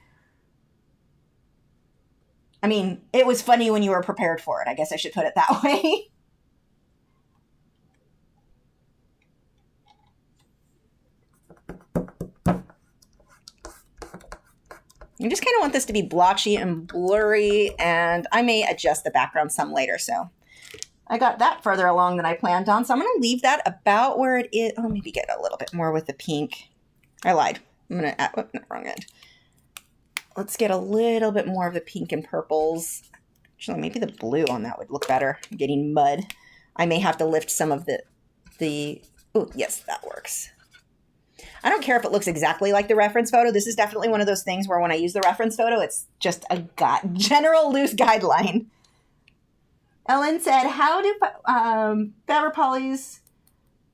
A: I mean, it was funny when you were prepared for it. I guess I should put it that way. I just kind of want this to be blotchy and blurry, and I may adjust the background some later, so I got that further along than I planned on, so I'm going to leave that about where it is. Oh, maybe get a little bit more with the pink. I lied. I'm going to add, no, wrong end. let's get a little bit more of the pink and purples. Actually, maybe the blue on that would look better. I'm getting mud. I may have to lift some of oh, yes, that works. I don't care if it looks exactly like the reference photo. This is definitely one of those things where when I use the reference photo, it's just a general loose guideline. Ellen said, how do Faber Polys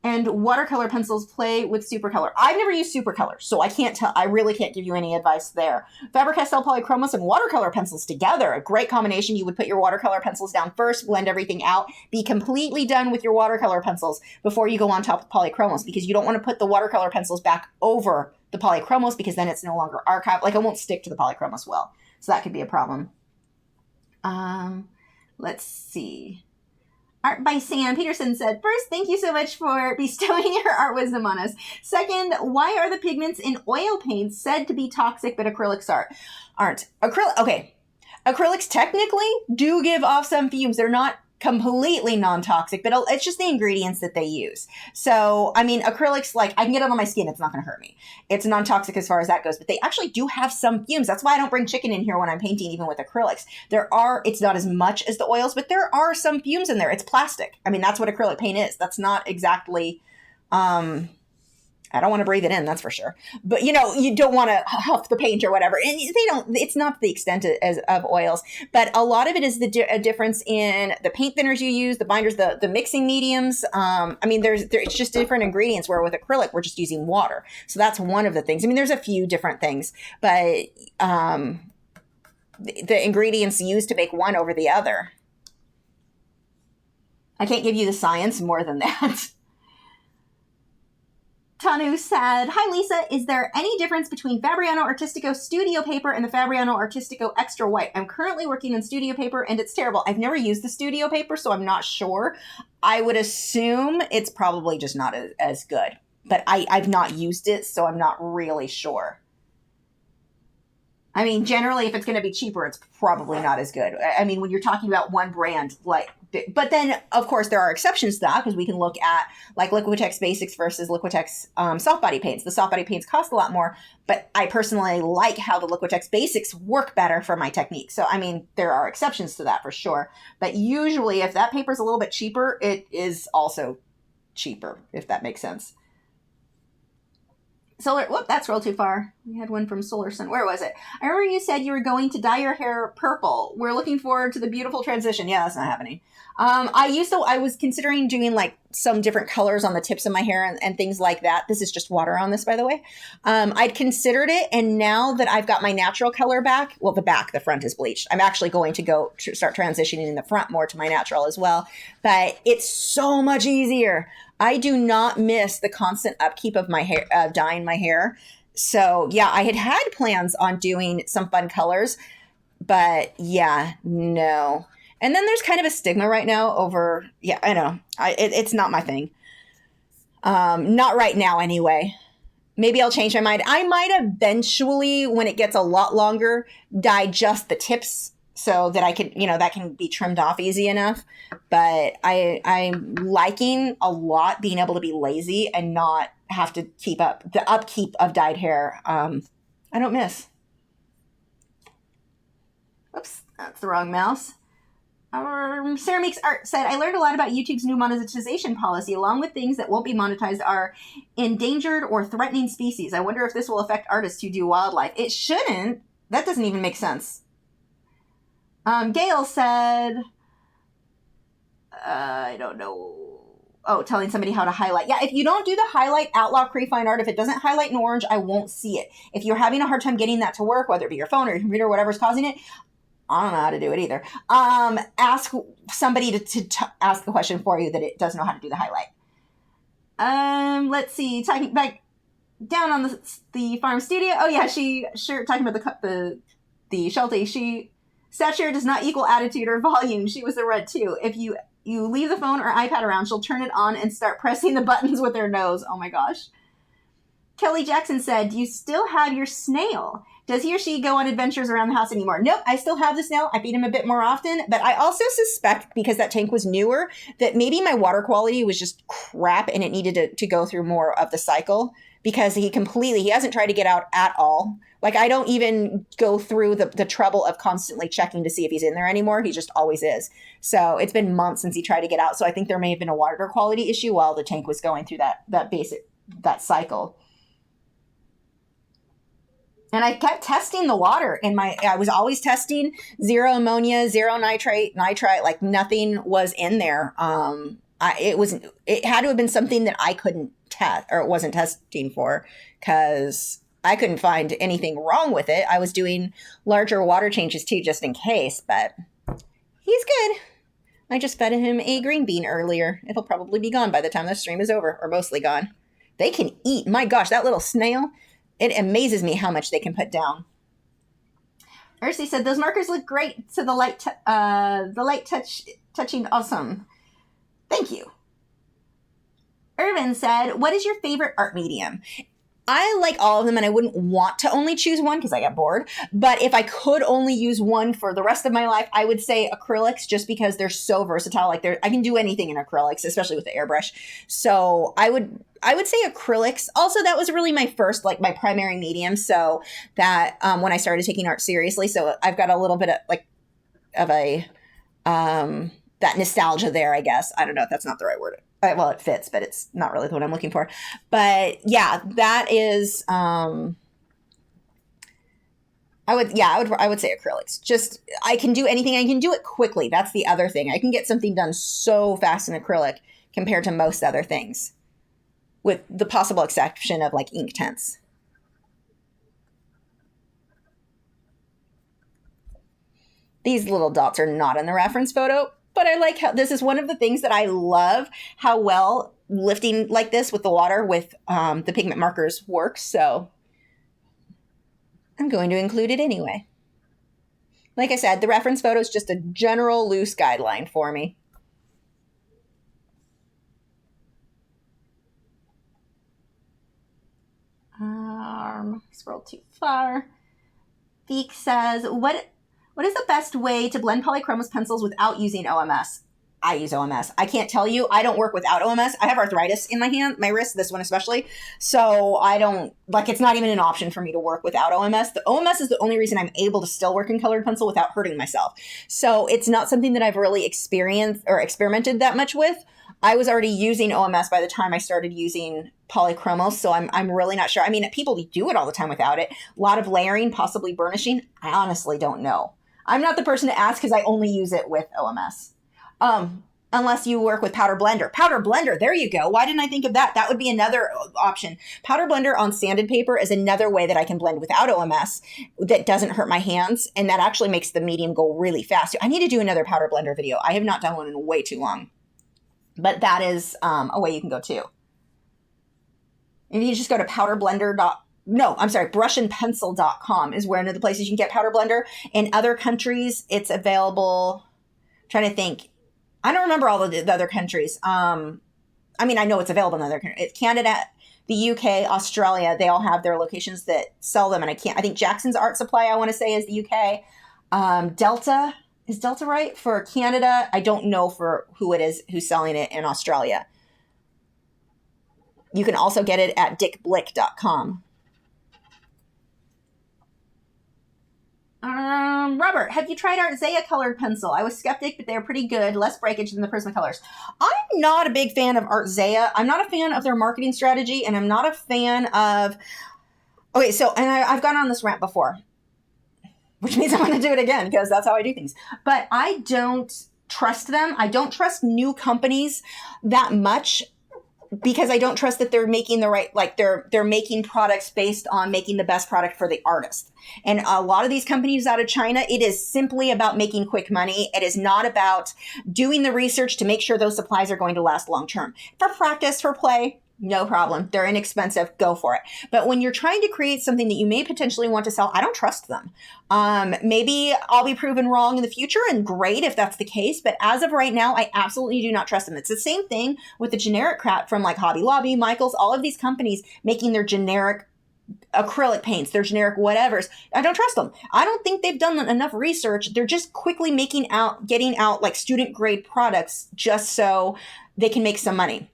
A: and watercolor pencils play with supercolor? I've never used supercolor, so I can't tell. I really can't give you any advice there. Faber-Castell Polychromos and watercolor pencils together, a great combination. You would put your watercolor pencils down first, blend everything out, be completely done with your watercolor pencils before you go on top of Polychromos, because you don't want to put the watercolor pencils back over the Polychromos, because then it's no longer archived. Like, it won't stick to the Polychromos well. So that could be a problem. Let's see. Art by Sam Peterson said, first, thank you so much for bestowing your art wisdom on us. Second, why are the pigments in oil paints said to be toxic, but acrylics aren't? Acrylics technically do give off some fumes. They're not completely non-toxic, but it's just the ingredients that they use. So, I mean, acrylics, like, I can get it on my skin. It's not going to hurt me. It's non-toxic as far as that goes, but they actually do have some fumes. That's why I don't bring chicken in here when I'm painting, even with acrylics. It's not as much as the oils, but there are some fumes in there. It's plastic. I mean, that's what acrylic paint is. That's not exactly, I don't want to breathe it in, that's for sure. But, you don't want to huff the paint or whatever. And it's not the extent of oils. But a lot of it is a difference in the paint thinners you use, the binders, the mixing mediums. I mean, it's just different ingredients, where with acrylic, we're just using water. So that's one of the things. I mean, there's a few different things. But the ingredients used to make one over the other. I can't give you the science more than that. Tanu said, hi Lisa, is there any difference between Fabriano Artistico Studio Paper and the Fabriano Artistico Extra White? I'm currently working on Studio Paper and it's terrible. I've never used the Studio Paper, so I'm not sure. I would assume it's probably just not as good. But I've not used it, so I'm not really sure. I mean, generally, if it's going to be cheaper, it's probably not as good. I mean, when you're talking about one brand, but then, of course, there are exceptions to that, because we can look at, like, Liquitex Basics versus Liquitex soft body paints. The soft body paints cost a lot more, but I personally like how the Liquitex Basics work better for my technique. So, I mean, there are exceptions to that for sure. But usually, if that paper's a little bit cheaper, it is also cheaper, if that makes sense. That scrolled too far. We had one from Solar Sun. Where was it? I remember you said you were going to dye your hair purple. We're looking forward to the beautiful transition. Yeah, that's not happening. I was considering doing like some different colors on the tips of my hair and things like that. This is just water on this, by the way. I'd considered it. And now that I've got my natural color back, well, the front is bleached. I'm actually going to start transitioning in the front more to my natural as well. But it's so much easier. I do not miss the constant upkeep of my hair, dyeing my hair. So yeah, I had plans on doing some fun colors, but yeah, no. And then there's kind of a stigma right now over, yeah, I know. It's not my thing. Not right now anyway. Maybe I'll change my mind. I might eventually, when it gets a lot longer, dye just the tips so that I can, that can be trimmed off easy enough. But I'm liking a lot being able to be lazy and not have to keep up the upkeep of dyed hair. I don't miss. Oops, that's the wrong mouse. Sarah Makes Art said, I learned a lot about YouTube's new monetization policy. Along with things that won't be monetized are endangered or threatening species. I wonder if this will affect artists who do wildlife. It shouldn't. That doesn't even make sense. Gail said, I don't know. Oh, telling somebody how to highlight. Yeah, if you don't do the highlight at Lachri Fine Art, if it doesn't highlight in orange, I won't see it. If you're having a hard time getting that to work, whether it be your phone or your computer or whatever's causing it, I don't know how to do it either. Ask somebody to ask the question for you that it does know how to do the highlight. Let's see. Talking back down on the farm studio. Oh yeah, talking about the Sheltie. Stature does not equal attitude or volume. She was a red too. If you leave the phone or iPad around, she'll turn it on and start pressing the buttons with her nose. Oh my gosh. Kelly Jackson said, do you still have your snail? Does he or she go on adventures around the house anymore? Nope, I still have the snail. I feed him a bit more often, but I also suspect, because that tank was newer, that maybe my water quality was just crap and it needed to go through more of the cycle, because he hasn't tried to get out at all. Like, I don't even go through the trouble of constantly checking to see if he's in there anymore. He just always is. So it's been months since he tried to get out. So I think there may have been a water quality issue while the tank was going through that cycle. And I kept testing the water I was always testing 0 ammonia, 0 nitrite, like nothing was in there. It had to have been something that I couldn't test, or it wasn't testing for, because I couldn't find anything wrong with it. I was doing larger water changes too, just in case, but he's good. I just fed him a green bean earlier. It'll probably be gone by the time the stream is over, or mostly gone. They can eat. My gosh, that little snail. It amazes me how much they can put down. Ursi said, those markers look great. So the light touching awesome. Thank you. Irvin said, what is your favorite art medium? I like all of them, and I wouldn't want to only choose one because I get bored. But if I could only use one for the rest of my life, I would say acrylics, just because they're so versatile. Like, I can do anything in acrylics, especially with the airbrush. So I would say acrylics. Also, that was really my first, like, my primary medium. So that when I started taking art seriously, so I've got a little bit of that nostalgia there, I guess. I don't know if that's not the right word. Well, it fits, but it's not really what I'm looking for. But yeah, that is, I would say acrylics. Just, I can do anything. I can do it quickly. That's the other thing. I can get something done so fast in acrylic compared to most other things, with the possible exception of like Inktense. These little dots are not in the reference photo. But I like how this is one of the things that I love, how well lifting like this with the water with the pigment markers works. So I'm going to include it anyway. Like I said, the reference photo is just a general loose guideline for me. Scroll too far. Feek says, what is the best way to blend Polychromos pencils without using OMS? I use OMS. I can't tell you. I don't work without OMS. I have arthritis in my hand, my wrist, this one especially. So I don't, like, it's not even an option for me to work without OMS. The OMS is the only reason I'm able to still work in colored pencil without hurting myself. So it's not something that I've really experienced or experimented that much with. I was already using OMS by the time I started using Polychromos, so I'm really not sure. I mean, people do it all the time without it. A lot of layering, possibly burnishing. I honestly don't know. I'm not the person to ask because I only use it with OMS. Unless you work with Powder Blender. Powder Blender, there you go. Why didn't I think of that? That would be another option. Powder Blender on sanded paper is another way that I can blend without OMS that doesn't hurt my hands, and that actually makes the medium go really fast. I need to do another Powder Blender video. I have not done one in way too long. But that is a way you can go too. If you just go to brushandpencil.com is one of the places you can get Powder Blender. In other countries, it's available. I'm trying to think. I don't remember all the other countries. I mean, I know it's available in other countries. It's Canada, the UK, Australia. They all have their locations that sell them. And I think Jackson's Art Supply, I want to say, is the UK. Delta. Is Delta right? For Canada, I don't know for who it is who's selling it in Australia. You can also get it at dickblick.com. Robert, have you tried Artzea colored pencil? I was skeptic, but they're pretty good. Less breakage than the Prismacolors. I'm not a big fan of Artzea. I'm not a fan of their marketing strategy, and I'm not a fan of... Okay, so, and I've gone on this rant before, which means I'm going to do it again because that's how I do things. But I don't trust them. I don't trust new companies that much because I don't trust that they're making the right, like they're making products based on making the best product for the artist. And a lot of these companies out of China, it is simply about making quick money. It is not about doing the research to make sure those supplies are going to last long term. For practice, for play, No problem. They're inexpensive. Go for it. But when you're trying to create something that you may potentially want to sell, I don't trust them. Maybe I'll be proven wrong in the future, and great if that's the case. But as of right now, I absolutely do not trust them. It's the same thing with the generic crap from like Hobby Lobby, Michaels, all of these companies making their generic acrylic paints, their generic whatevers. I don't trust them. I don't think they've done enough research. They're just quickly getting out like student grade products just so they can make some money.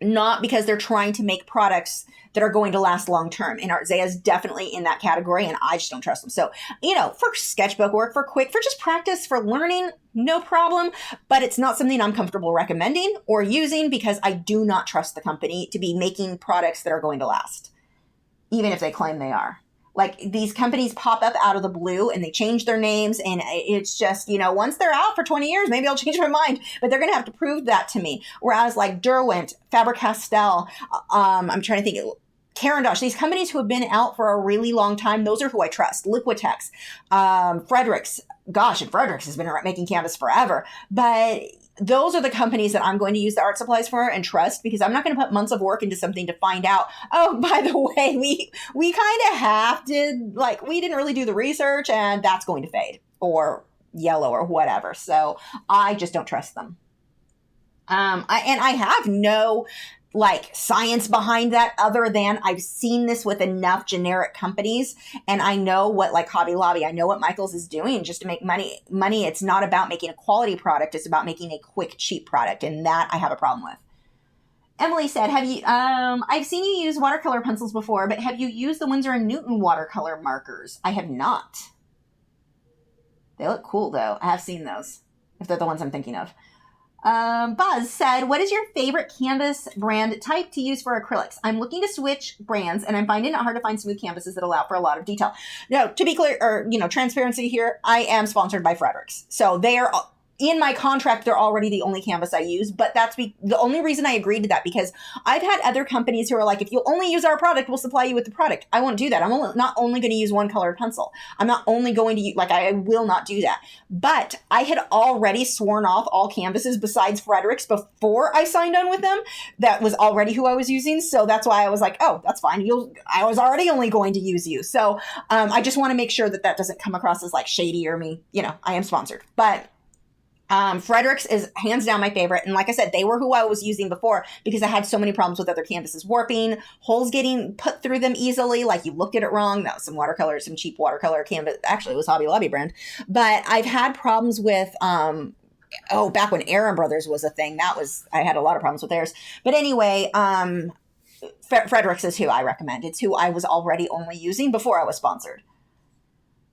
A: Not because they're trying to make products that are going to last long term. And Artzea is definitely in that category, and I just don't trust them. So, for sketchbook work, for just practice, for learning, no problem. But it's not something I'm comfortable recommending or using because I do not trust the company to be making products that are going to last, even if they claim they are. Like, these companies pop up out of the blue and they change their names, and it's just, once they're out for 20 years, maybe I'll change my mind, but they're going to have to prove that to me. Whereas like Derwent, Faber-Castell, I'm trying to think, Caran-d'Ache, these companies who have been out for a really long time, those are who I trust. Liquitex, Fredericks, gosh, and Fredericks has been making canvas forever, but those are the companies that I'm going to use the art supplies for and trust, because I'm not going to put months of work into something to find out, oh, by the way, we kind of we didn't really do the research and that's going to fade or yellow or whatever. So I just don't trust them. I have no science behind that other than I've seen this with enough generic companies, and I know what Hobby Lobby, I know what Michaels is doing just to make money. It's not about making a quality product. It's about making a quick, cheap product. And that I have a problem with. Emily said, I've seen you use watercolor pencils before, but have you used the Winsor and Newton watercolor markers? I have not. They look cool though. I have seen those, if they're the ones I'm thinking of. Buzz said, what is your favorite canvas brand type to use for acrylics? I'm looking to switch brands and I'm finding it hard to find smooth canvases that allow for a lot of detail. No, to be clear, or, transparency here, I am sponsored by Fredericks. So they are in my contract, they're already the only canvas I use, but that's the only reason I agreed to that, because I've had other companies who are like, if you'll only use our product, we'll supply you with the product. I won't do that. I'm not only going to use one colored pencil. I'm not only going to use, I will not do that. But I had already sworn off all canvases besides Fredericks before I signed on with them. That was already who I was using. So that's why I was like, oh, that's fine. I was already only going to use you. So I just want to make sure that doesn't come across as shady or me. I am sponsored. But Fredericks is hands down my favorite. And like I said, they were who I was using before because I had so many problems with other canvases warping, holes getting put through them easily. You looked at it wrong. That was some cheap watercolor canvas. Actually, it was Hobby Lobby brand. But I've had problems with, back when Aaron Brothers was a thing, I had a lot of problems with theirs. But anyway, Fredericks is who I recommend. It's who I was already only using before I was sponsored.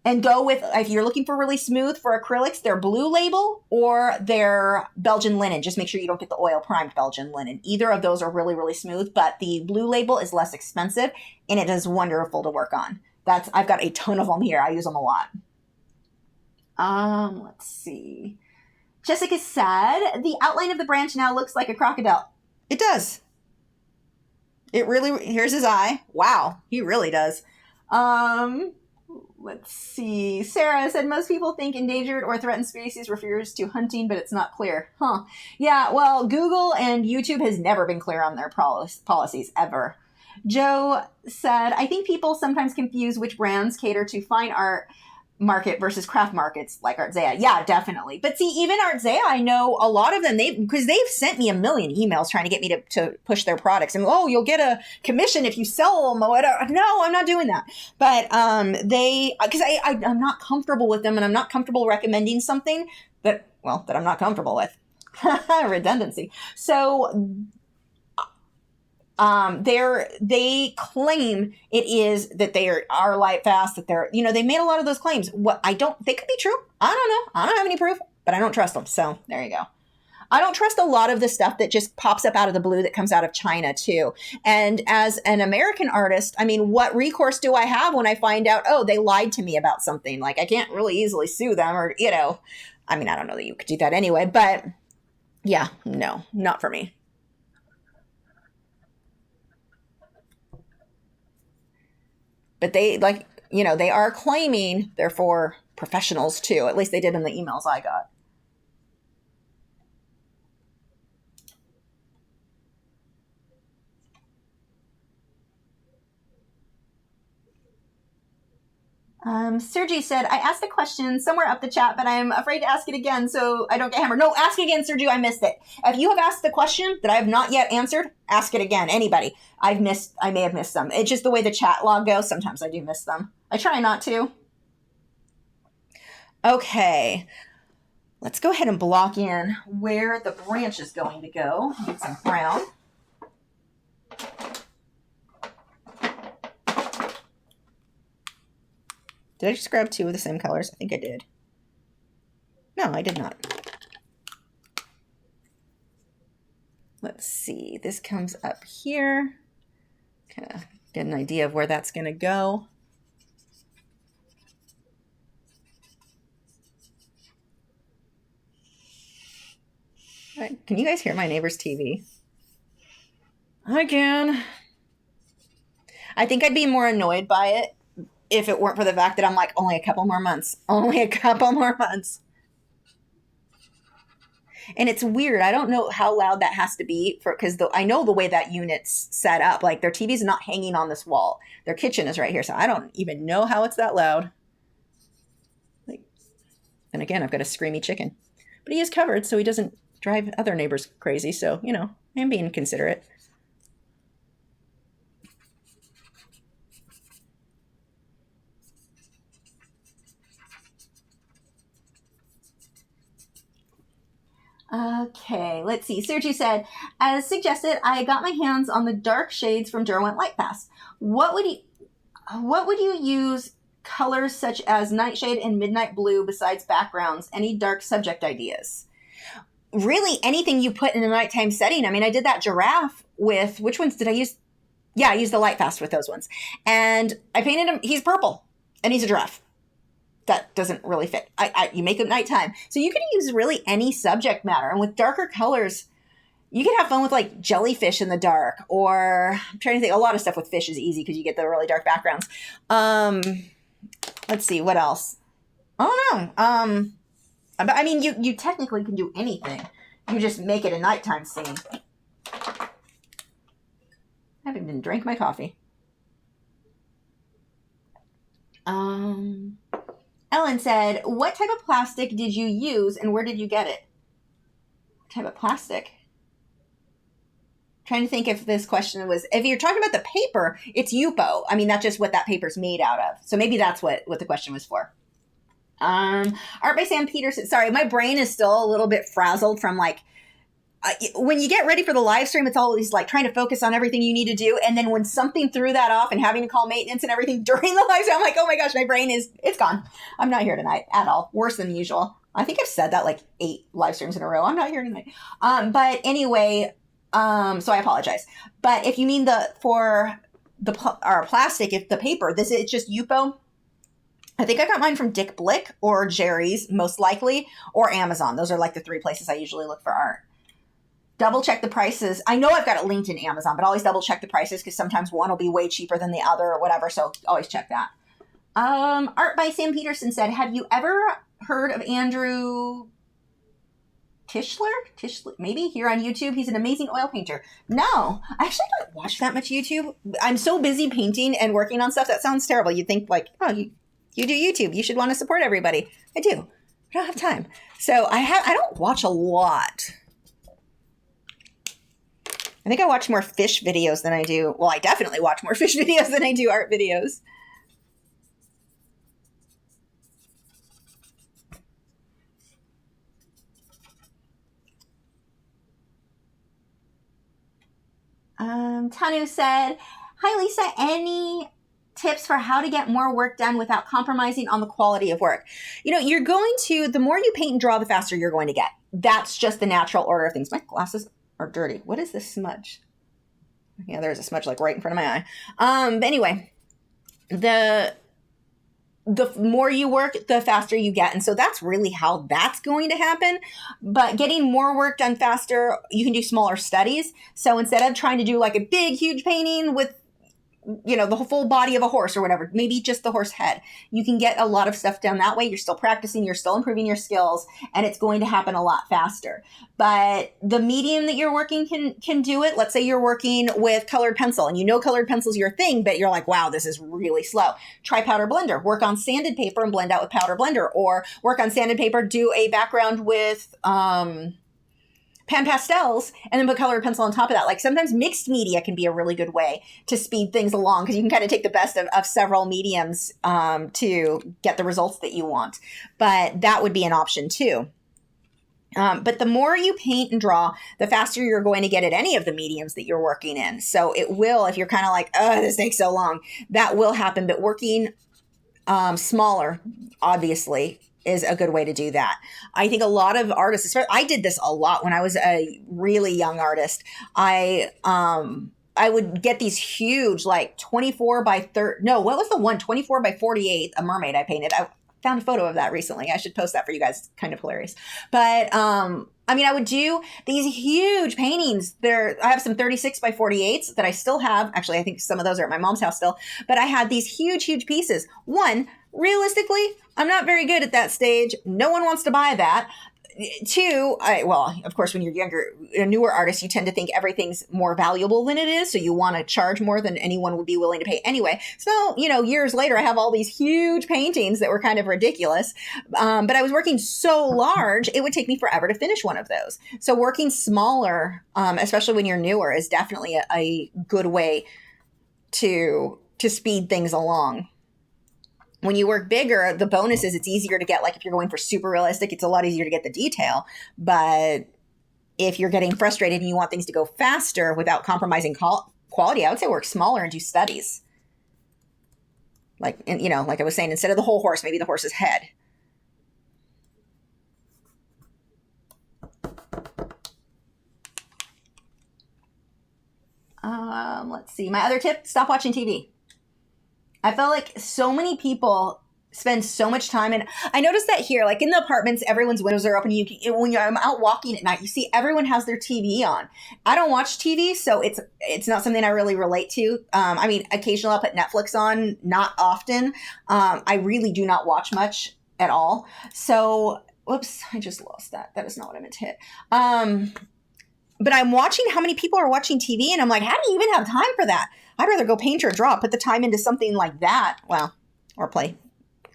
A: And go with, if you're looking for really smooth for acrylics, their Blue Label or their Belgian linen. Just make sure you don't get the oil primed Belgian linen. Either of those are really, really smooth, but the Blue Label is less expensive and it is wonderful to work on. I've got a ton of them here. I use them a lot. Let's see. Jessica said, the outline of the branch now looks like a crocodile. It does. It really, here's his eye. Wow, he really does. Let's see. Sarah said, most people think endangered or threatened species refers to hunting, but it's not clear. Huh. Yeah, well, Google and YouTube has never been clear on their policies, ever. Joe said, I think people sometimes confuse which brands cater to fine art market versus craft markets like Artzea. Yeah, definitely. But see, even Artzea, I know a lot of them, because they've sent me a million emails trying to get me to push their products. And, you'll get a commission if you sell them or whatever. No, I'm not doing that. But because I'm not comfortable with them and I'm not comfortable recommending something that I'm not comfortable with. Redundancy. So they claim it is that they are light fast, that they're, they made a lot of those claims. They could be true. I don't know. I don't have any proof, but I don't trust them. So there you go. I don't trust a lot of the stuff that just pops up out of the blue that comes out of China too. And as an American artist, what recourse do I have when I find out, they lied to me about something? I can't really easily sue them or, I don't know that you could do that anyway, but yeah, no, not for me. But they they are claiming they're for professionals too. At least they did in the emails I got. Sergi said, I asked a question somewhere up the chat, but I'm afraid to ask it again so I don't get hammered. No, ask again, Sergi. I missed it. If you have asked the question that I have not yet answered, ask it again. Anybody. I may have missed them. It's just the way the chat log goes. Sometimes I do miss them. I try not to. Okay. Let's go ahead and block in where the branch is going to go. Need some brown. Did I just grab two of the same colors? I think I did. No, I did not. Let's see. This comes up here. Kind of get an idea of where that's going to go. All right. Can you guys hear my neighbor's TV? I can. I think I'd be more annoyed by it if it weren't for the fact that I'm like, only a couple more months. Only a couple more months. And it's weird. I don't know how loud that has to be because I know the way that unit's set up. Like their TV's not hanging on this wall. Their kitchen is right here. So I don't even know how it's that loud. And again, I've got a screamy chicken. But he is covered so he doesn't drive other neighbors crazy. So, you know, I'm being considerate. Okay, let's see. Sergi said, as suggested, I got my hands on the dark shades from Derwent Lightfast. What would you use colors such as Nightshade and Midnight Blue besides backgrounds? Any dark subject ideas? Really, anything you put in a nighttime setting. I mean, I did that giraffe with, which ones did I use? Yeah, I used the Lightfast with those ones. And I painted him, he's purple, and he's a giraffe. That doesn't really fit. You make it nighttime. So you can use really any subject matter. And with darker colors, you can have fun with like jellyfish in the dark. Or I'm trying to think, a lot of stuff with fish is easy because you get the really dark backgrounds. Let's see, what else? I don't know. But I mean, you technically can do anything. You just make it a nighttime scene. I haven't even drank my coffee. Ellen said, what type of plastic did you use and where did you get it? What type of plastic? Trying to think if this question was, if you're talking about the paper, it's Yupo. I mean, that's just what that paper's made out of. So maybe that's what the question was for. Art by Sam Peterson. Sorry, my brain is still a little bit frazzled from like, when you get ready for the live stream, it's always like trying to focus on everything you need to do. And then when something threw that off and having to call maintenance and everything during the live stream, I'm like, oh my gosh, my brain it's gone. I'm not here tonight at all. Worse than usual. I think I've said that like 8 live streams in a row. I'm not here tonight. But anyway, so I apologize. But if you mean plastic, if the paper, it's just Yupo. I think I got mine from Dick Blick or Jerry's most likely, or Amazon. Those are like the 3 places I usually look for art. Double check the prices. I know I've got it linked in Amazon, but always double check the prices because sometimes one will be way cheaper than the other or whatever. So always check that. Art by Sam Peterson said, have you ever heard of Andrew Tischler? Maybe here on YouTube. He's an amazing oil painter. No, I actually don't watch that much YouTube. I'm so busy painting and working on stuff. That sounds terrible. You'd think like, oh, you do YouTube. You should want to support everybody. I do. I don't have time. So I don't watch a lot. I think I watch more fish videos than I do. Well, I definitely watch more fish videos than I do art videos. Tanu said, hi, Lisa, any tips for how to get more work done without compromising on the quality of work? You know, the more you paint and draw, the faster you're going to get. That's just the natural order of things. My glasses are dirty. What is this smudge? Yeah, there's a smudge like right in front of my eye. But anyway, the more you work, the faster you get. And so that's really how that's going to happen. But getting more work done faster, you can do smaller studies. So instead of trying to do like a big, huge painting with the full body of a horse or whatever, maybe just the horse head. You can get a lot of stuff done that way. You're still practicing, you're still improving your skills, and it's going to happen a lot faster. But the medium that you're working can do it. Let's say you're working with colored pencil and colored pencil's your thing, but you're like, wow, this is really slow. Try powder blender. Work on sanded paper and blend out with powder blender, or work on sanded paper, do a background with pan pastels, and then put colored pencil on top of that. Like sometimes mixed media can be a really good way to speed things along, because you can kind of take the best of several mediums to get the results that you want. But that would be an option too. But the more you paint and draw, the faster you're going to get at any of the mediums that you're working in. So it will, if you're kind of like, oh, this takes so long, that will happen. But working smaller, obviously, is a good way to do that. I think a lot of artists, I did this a lot when I was a really young artist. I would get these huge, like 24 by 30, no, what was the one? 24 by 48, a mermaid I painted. I found a photo of that recently. I should post that for you guys. It's kind of hilarious. But I would do these huge paintings. I have some 36 by 48s that I still have. Actually, I think some of those are at my mom's house still. But I had these huge, huge pieces. One, realistically, I'm not very good at that stage. No one wants to buy that. Two, of course, when you're younger, a newer artist, you tend to think everything's more valuable than it is. So you want to charge more than anyone would be willing to pay anyway. So, years later, I have all these huge paintings that were kind of ridiculous. But I was working so large, it would take me forever to finish one of those. So working smaller, especially when you're newer, is definitely a good way to speed things along. When you work bigger, the bonus is it's easier to get, like if you're going for super realistic, it's a lot easier to get the detail. But if you're getting frustrated and you want things to go faster without compromising quality, I would say work smaller and do studies. Like I was saying, instead of the whole horse, maybe the horse's head. Let's see. My other tip, stop watching TV. I feel like so many people spend so much time, and I noticed that here, like in the apartments, everyone's windows are open. When I'm out walking at night, you see everyone has their TV on. I don't watch TV, so it's not something I really relate to. Occasionally I'll put Netflix on, not often. I really do not watch much at all. So, whoops, I just lost that. That is not what I meant to hit. But I'm watching how many people are watching TV, and I'm like, how do you even have time for that? I'd rather go paint or draw, put the time into something like that. Well, or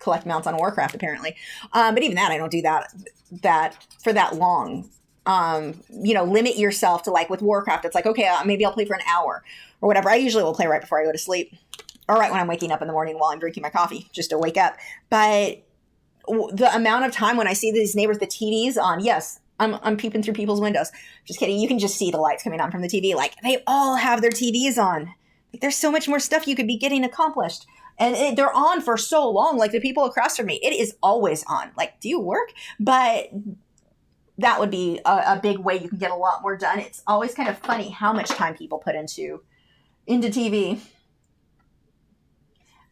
A: collect mounts on Warcraft, apparently. But even that, I don't do that for that long. Limit yourself to, like with Warcraft, it's like, okay, maybe I'll play for an hour or whatever. I usually will play right before I go to sleep, or right when I'm waking up in the morning while I'm drinking my coffee, just to wake up. But the amount of time when I see these neighbors, the TVs on, yes, I'm peeping through people's windows. Just kidding. You can just see the lights coming on from the TV. Like, they all have their TVs on. Like, there's so much more stuff you could be getting accomplished. And they're on for so long. Like the people across from me, it is always on. Like, do you work? But that would be a big way you can get a lot more done. It's always kind of funny how much time people put into TV.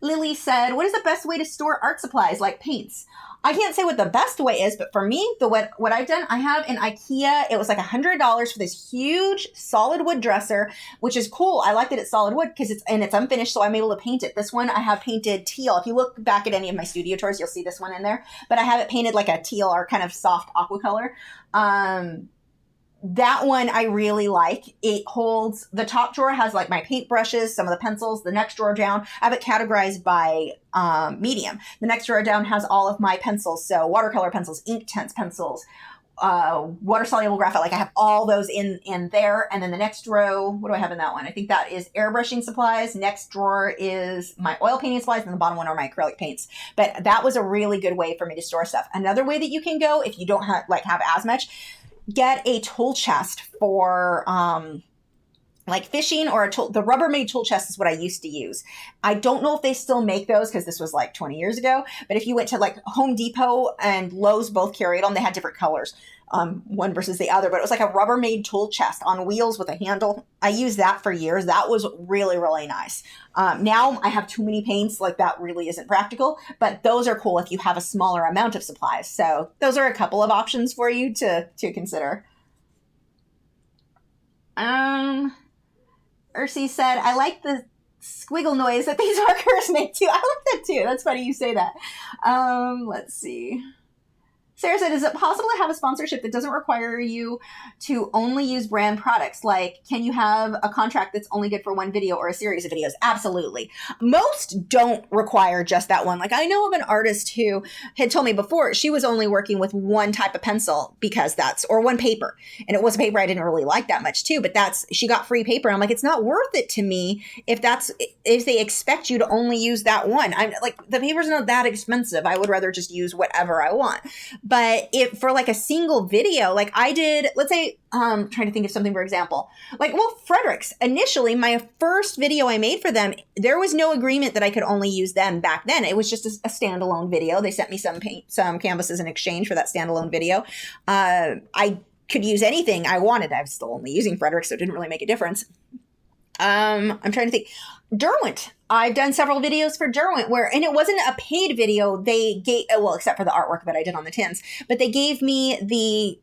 A: Lily said, what is the best way to store art supplies like paints? I can't say what the best way is, but for me, what I've done, I have an IKEA. It was like $100 for this huge solid wood dresser, which is cool. I like that it's solid wood because it's unfinished, so I'm able to paint it. This one I have painted teal. If you look back at any of my studio tours, you'll see this one in there. But I have it painted like a teal or kind of soft aqua color. That one I really like. It holds, the top drawer has like my paintbrushes, some of the pencils. The next drawer down, I have it categorized by medium. The next drawer down has all of my pencils. So watercolor pencils, Inktense pencils, water-soluble graphite. Like I have all those in there. And then the next row, what do I have in that one? I think that is airbrushing supplies. Next drawer is my oil painting supplies. And the bottom one are my acrylic paints. But that was a really good way for me to store stuff. Another way that you can go, if you don't have as much, get a tool chest for like fishing, or the Rubbermaid tool chest is what I used to use. I don't know if they still make those because this was like 20 years ago, but if you went to like Home Depot and Lowe's, both carried them. They had different colors, one versus the other, but it was like a Rubbermaid tool chest on wheels with a handle. I used that for years. That was really, really nice. Now I have too many paints, like that really isn't practical, but those are cool if you have a smaller amount of supplies. So those are a couple of options for you to consider. Ursi said, I like the squiggle noise that these markers make too. I like that too. That's funny you say that. Let's see. Sarah said, is it possible to have a sponsorship that doesn't require you to only use brand products? Like, can you have a contract that's only good for one video or a series of videos? Absolutely. Most don't require just that one. Like, I know of an artist who had told me before she was only working with one type of pencil because or one paper. And it was a paper I didn't really like that much too, but she got free paper. I'm like, it's not worth it to me if they expect you to only use that one. I'm like, the paper's not that expensive. I would rather just use whatever I want. But if for like a single video, like I did, let's say, trying to think of something, for example, like, well, Frederick's initially, my first video I made for them, there was no agreement that I could only use them back then. It was just a standalone video. They sent me some canvases in exchange for that standalone video. I could use anything I wanted. I was still only using Frederick's, so it didn't really make a difference. I'm trying to think. Derwent. I've done several videos for Derwent and it wasn't a paid video. They gave, well, except for the artwork that I did on the tins, but they gave me the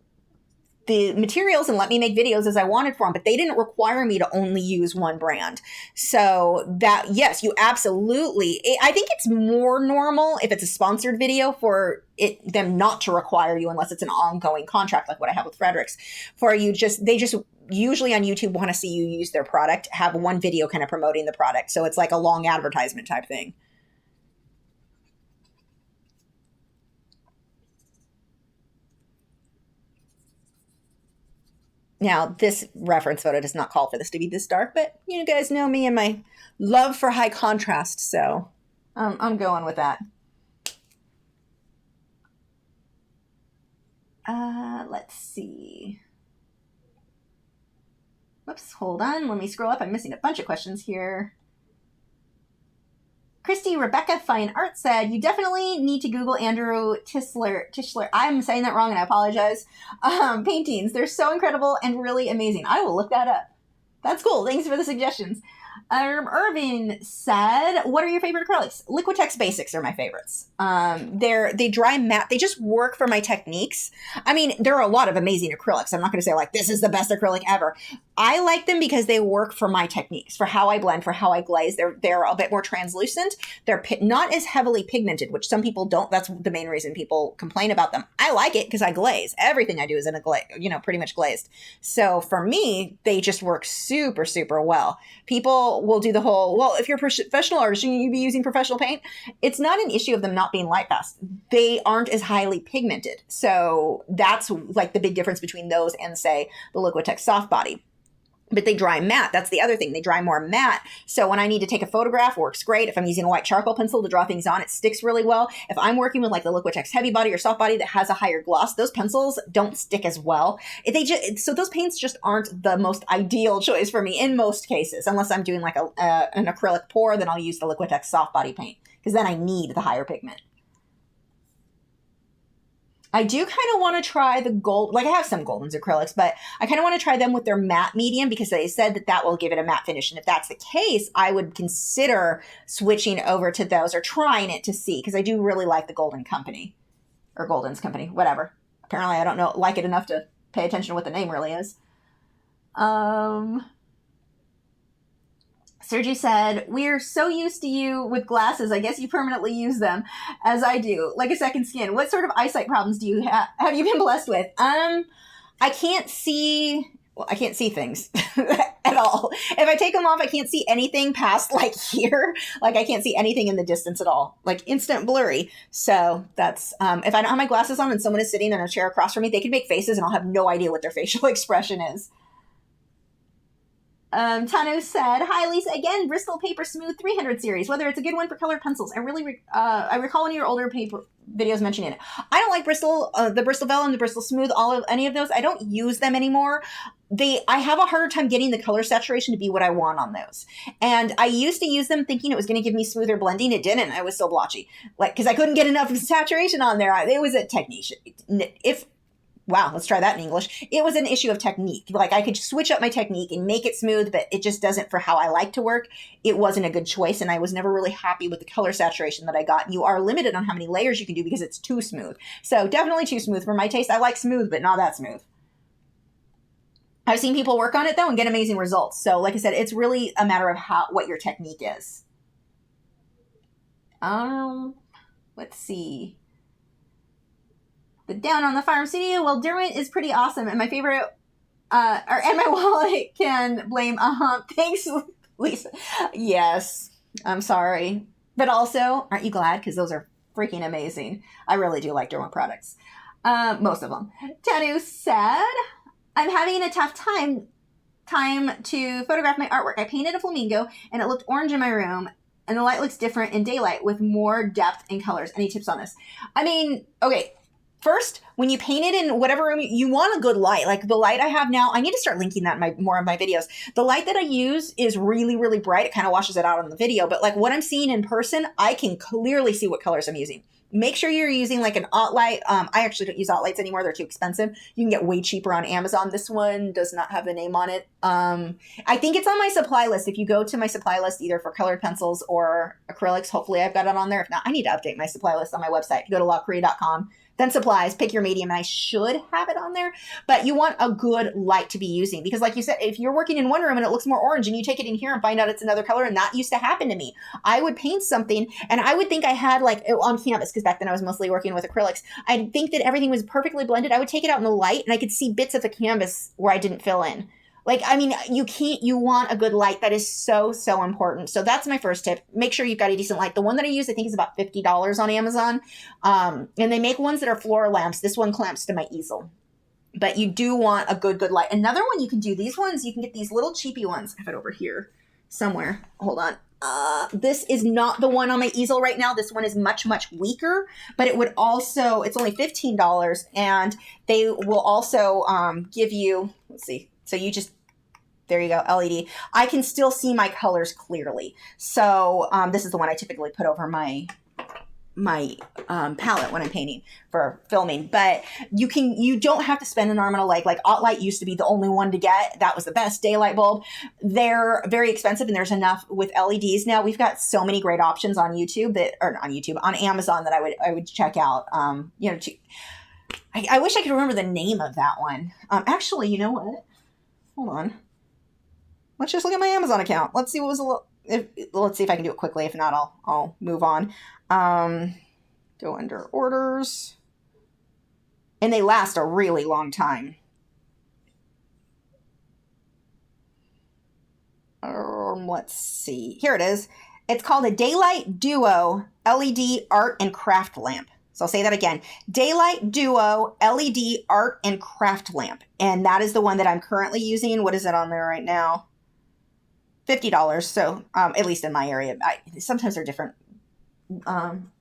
A: materials and let me make videos as I wanted for them, but they didn't require me to only use one brand. So that, yes, you absolutely, I think it's more normal if it's a sponsored video for them not to require you unless it's an ongoing contract, like what I have with Frederick's, they just usually on YouTube want to see you use their product, have one video kind of promoting the product. So it's like a long advertisement type thing. Now, this reference photo does not call for this to be this dark, but you guys know me and my love for high contrast, so I'm going with that. Let's see. Whoops, hold on. Let me scroll up. I'm missing a bunch of questions here. Christy Rebecca Fine Art said, you definitely need to Google Andrew Tischler. I'm saying that wrong and I apologize. Paintings. They're so incredible and really amazing. I will look that up. That's cool. Thanks for the suggestions. Irvin said, what are your favorite acrylics? Liquitex Basics are my favorites. They dry matte. They just work for my techniques. I mean, there are a lot of amazing acrylics. I'm not going to say like, this is the best acrylic ever. I like them because they work for my techniques, for how I blend, for how I glaze. They're a bit more translucent. They're not as heavily pigmented, which some people don't. That's the main reason people complain about them. I like it because I glaze. Everything I do is in a glaze, pretty much glazed. So for me, they just work super, super well. People will do the whole, well, if you're a professional artist, shouldn't you be using professional paint? It's not an issue of them not being light fast. They aren't as highly pigmented. So that's like the big difference between those and, say, the Liquitex Soft Body. But they dry matte. That's the other thing. They dry more matte. So when I need to take a photograph, works great. If I'm using a white charcoal pencil to draw things on, it sticks really well. If I'm working with like the Liquitex Heavy Body or Soft Body that has a higher gloss, those pencils don't stick as well. So those paints just aren't the most ideal choice for me in most cases, unless I'm doing like an acrylic pour, then I'll use the Liquitex Soft Body paint because then I need the higher pigment. I do kind of want to try the gold, like I have some Golden's acrylics, but I kind of want to try them with their matte medium because they said that will give it a matte finish. And if that's the case, I would consider switching over to those or trying it to see, because I do really like the Golden Company or Golden's Company, whatever. Apparently I don't like it enough to pay attention to what the name really is. Sergi said, we're so used to you with glasses. I guess you permanently use them, as I do, like a second skin. What sort of eyesight problems do you have you been blessed with? I can't see things at all. If I take them off, I can't see anything past like here. Like I can't see anything in the distance at all, like instant blurry. So that's, if I don't have my glasses on and someone is sitting in a chair across from me, they can make faces and I'll have no idea what their facial expression is. Tanu said, hi Lisa, again, Bristol Paper Smooth 300 series, whether it's a good one for colored pencils. I recall one of your older paper videos mentioning it. I don't like Bristol, the Bristol Vellum, the Bristol Smooth, any of those. I don't use them anymore. I have a harder time getting the color saturation to be what I want on those. And I used to use them thinking it was going to give me smoother blending. It didn't. I was still blotchy. Because I couldn't get enough saturation on there. It was a technique. Wow, let's try that in English. It was an issue of technique. Like I could switch up my technique and make it smooth, but it just doesn't for how I like to work. It wasn't a good choice, and I was never really happy with the color saturation that I got. You are limited on how many layers you can do because it's too smooth. So definitely too smooth for my taste. I like smooth, but not that smooth. I've seen people work on it though and get amazing results. So like I said, it's really a matter of what your technique is. Let's see. The Down on the Farm studio. Well, Derwent is pretty awesome, and my favorite, and my wallet can blame. Thanks, Lisa. Yes, I'm sorry, but also, aren't you glad? Because those are freaking amazing. I really do like Derwent products. Most of them. Tanu said, I'm having a tough time to photograph my artwork. I painted a flamingo and it looked orange in my room, and the light looks different in daylight with more depth and colors. Any tips on this? I mean, okay, first, when you paint it in whatever room, you want a good light. Like the light I have now, I need to start linking that in more of my videos. The light that I use is really, really bright. It kind of washes it out on the video, but like what I'm seeing in person, I can clearly see what colors I'm using. Make sure you're using like an alt light. I actually don't use alt lights anymore. They're too expensive. You can get way cheaper on Amazon. This one does not have the name on it. I think it's on my supply list. If you go to my supply list, either for colored pencils or acrylics, hopefully I've got it on there. If not, I need to update my supply list on my website. Go to lachri.com. Then supplies, pick your medium, and I should have it on there. But you want a good light to be using because like you said, if you're working in one room and it looks more orange and you take it in here and find out it's another color, and that used to happen to me. I would paint something and I would think I had like on canvas, because back then I was mostly working with acrylics. I'd think that everything was perfectly blended. I would take it out in the light and I could see bits of the canvas where I didn't fill in. Like, I mean, you want a good light. That is so, so important. So that's my first tip. Make sure you've got a decent light. The one that I use, I think is about $50 on Amazon. And they make ones that are floor lamps. This one clamps to my easel. But you do want a good light. Another one you can do, these ones, you can get these little cheapy ones. I have it over here somewhere. Hold on. This is not the one on my easel right now. This one is much, much weaker, but it would also, it's only $15 and they will also give you, let's see. So you just, there you go, LED. I can still see my colors clearly. So this is the one I typically put over my palette when I'm painting for filming. But you don't have to spend an arm and a leg. Like alt light used to be the only one to get. That was the best daylight bulb. They're very expensive, and there's enough with LEDs now. We've got so many great options on YouTube on Amazon that I would check out. I wish I could remember the name of that one. Actually, you know what? Hold on. Let's just look at my Amazon account. Let's see what was let's see if I can do it quickly. If not, I'll move on. Go under orders. And they last a really long time. Let's see. Here it is. It's called a Daylight Duo LED Art and Craft Lamp. So I'll say that again. Daylight Duo LED Art and Craft Lamp. And that is the one that I'm currently using. What is it on there right now? $50. So at least in my area. Sometimes they're different in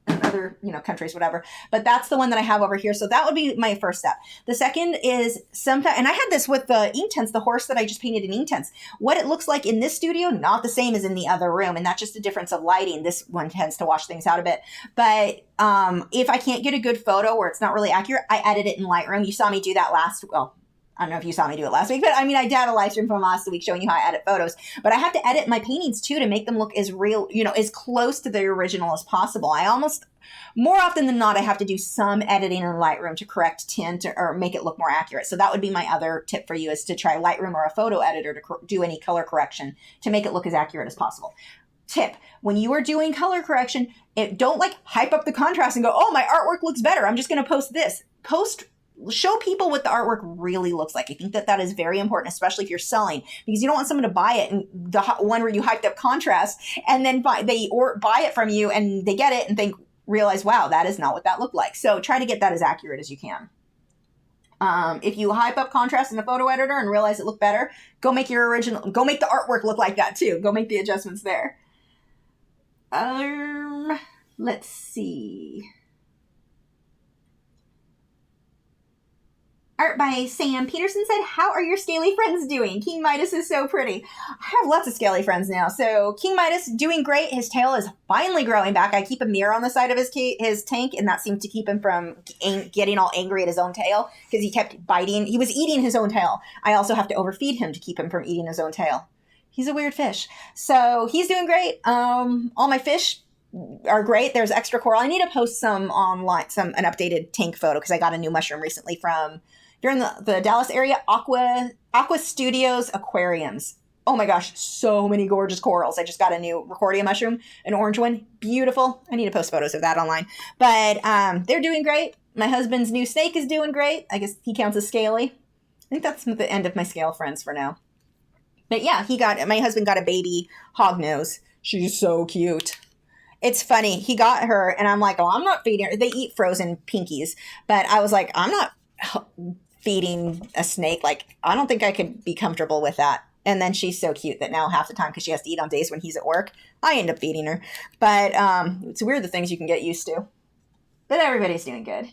A: other countries, whatever. But that's the one that I have over here. So that would be my first step. The second is sometimes, and I had this with the Inktense, the horse that I just painted in Inktense. What it looks like in this studio, not the same as in the other room. And that's just a difference of lighting. This one tends to wash things out a bit. But if I can't get a good photo where it's not really accurate, I edit it in Lightroom. You saw me do that I don't know if you saw me do it last week, but I mean, I did a live stream from last week showing you how I edit photos, but I have to edit my paintings too to make them look as real, as close to the original as possible. More often than not, I have to do some editing in Lightroom to correct tint or make it look more accurate. So that would be my other tip for you, is to try Lightroom or a photo editor to do any color correction to make it look as accurate as possible. Tip, when you are doing color correction, don't hype up the contrast and go, oh, my artwork looks better, I'm just going to post this. Show people what the artwork really looks like. I think that is very important, especially if you're selling, because you don't want someone to buy it and the one where you hyped up contrast and then buy it from you and they get it and realize, wow, that is not what that looked like. So try to get that as accurate as you can. If you hype up contrast in a photo editor and realize it looked better, go make the artwork look like that too. Go make the adjustments there. Let's see. Art by Sam Peterson said, how are your scaly friends doing? King Midas is so pretty. I have lots of scaly friends now. So King Midas doing great. His tail is finally growing back. I keep a mirror on the side of his tank, and that seemed to keep him from getting all angry at his own tail because he kept biting. He was eating his own tail. I also have to overfeed him to keep him from eating his own tail. He's a weird fish. So he's doing great. All my fish are great. There's extra coral. I need to post some online, an updated tank photo because I got a new mushroom recently from If you're in the Dallas area, Aqua Studios Aquariums. Oh my gosh, so many gorgeous corals. I just got a new Recordia mushroom, an orange one. Beautiful. I need to post photos of that online. But they're doing great. My husband's new snake is doing great. I guess he counts as scaly. I think that's the end of my scale friends for now. But yeah, my husband got a baby hognose. She's so cute. It's funny. He got her, and I'm like, oh, I'm not feeding her. They eat frozen pinkies. But I was like, I'm not feeding a snake. Like, I don't think I could be comfortable with that. And then she's so cute that now half the time, because she has to eat on days when he's at work, I end up feeding her. But it's weird the things you can get used to. But everybody's doing good.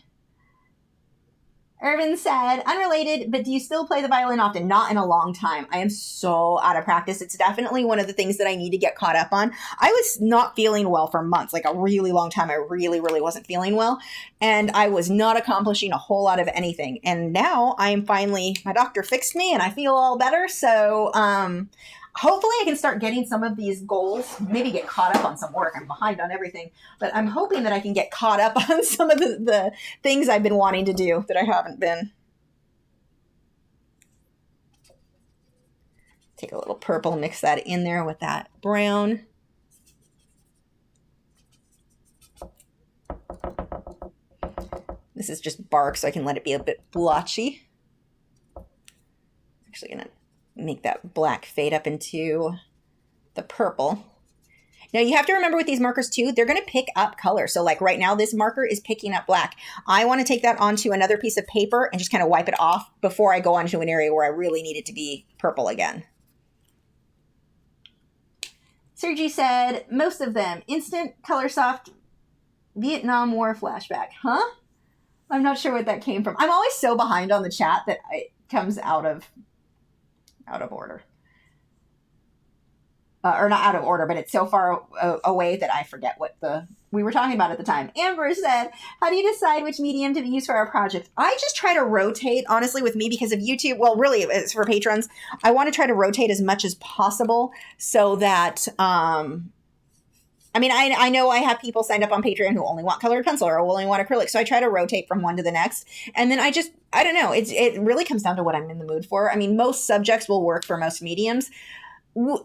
A: Irvin said, unrelated, but do you still play the violin often? Not in a long time. I am so out of practice. It's definitely one of the things that I need to get caught up on. I was not feeling well for months, like a really long time. I really, really wasn't feeling well. And I was not accomplishing a whole lot of anything. And now I'm finally, my doctor fixed me and I feel all better. So, hopefully I can start getting some of these goals, maybe get caught up on some work. I'm behind on everything, but I'm hoping that I can get caught up on some of the things I've been wanting to do that I haven't been. Take a little purple, mix that in there with that brown. This is just bark, so I can let it be a bit blotchy. Actually gonna make that black fade up into the purple. Now you have to remember with these markers too, they're going to pick up color. So like right now, this marker is picking up black. I want to take that onto another piece of paper and just kind of wipe it off before I go onto an area where I really need it to be purple again. Sergi said, most of them, instant, color soft, Vietnam War flashback. Huh? I'm not sure what that came from. I'm always so behind on the chat that it comes out of order. Or not out of order, but it's so far away that I forget what we were talking about at the time. Amber said, how do you decide which medium to use for our project? I just try to rotate, honestly, with me because of YouTube. Well, really, it's for patrons. I want to try to rotate as much as possible so that, I mean, I know I have people signed up on Patreon who only want colored pencil or only want acrylic. So I try to rotate from one to the next. And then I don't know. It really comes down to what I'm in the mood for. I mean, most subjects will work for most mediums.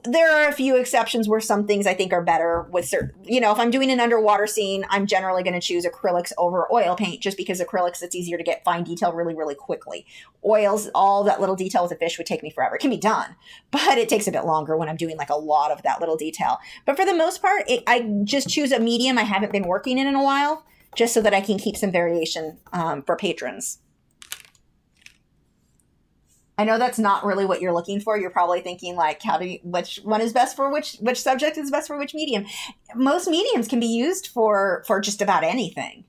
A: There are a few exceptions where some things I think are better with certain, if I'm doing an underwater scene, I'm generally going to choose acrylics over oil paint just because acrylics, it's easier to get fine detail really, really quickly. Oils, all that little detail with a fish would take me forever. It can be done, but it takes a bit longer when I'm doing like a lot of that little detail. But for the most part, I just choose a medium I haven't been working in a while just so that I can keep some variation for patrons. I know that's not really what you're looking for. You're probably thinking like, which one is best for which subject is best for which medium? Most mediums can be used for just about anything.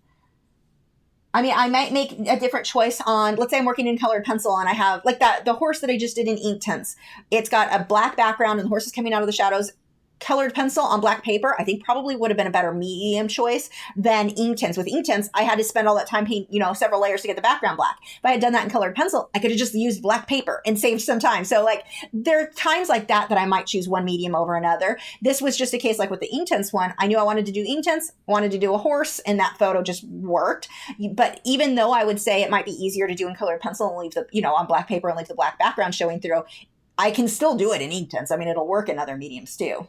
A: I mean, I might make a different choice on, let's say I'm working in colored pencil and I have like the horse that I just did in Inktense. It's got a black background and the horse is coming out of the shadows. Colored pencil on black paper, I think probably would have been a better medium choice than Inktense. With Inktense, I had to spend all that time paint, several layers to get the background black. If I had done that in colored pencil, I could have just used black paper and saved some time. So like there are times like that I might choose one medium over another. This was just a case like with the Inktense one. I knew I wanted to do Inktense, wanted to do a horse, and that photo just worked. But even though I would say it might be easier to do in colored pencil and leave the, on black paper and leave the black background showing through, I can still do it in Inktense. I mean, it'll work in other mediums too.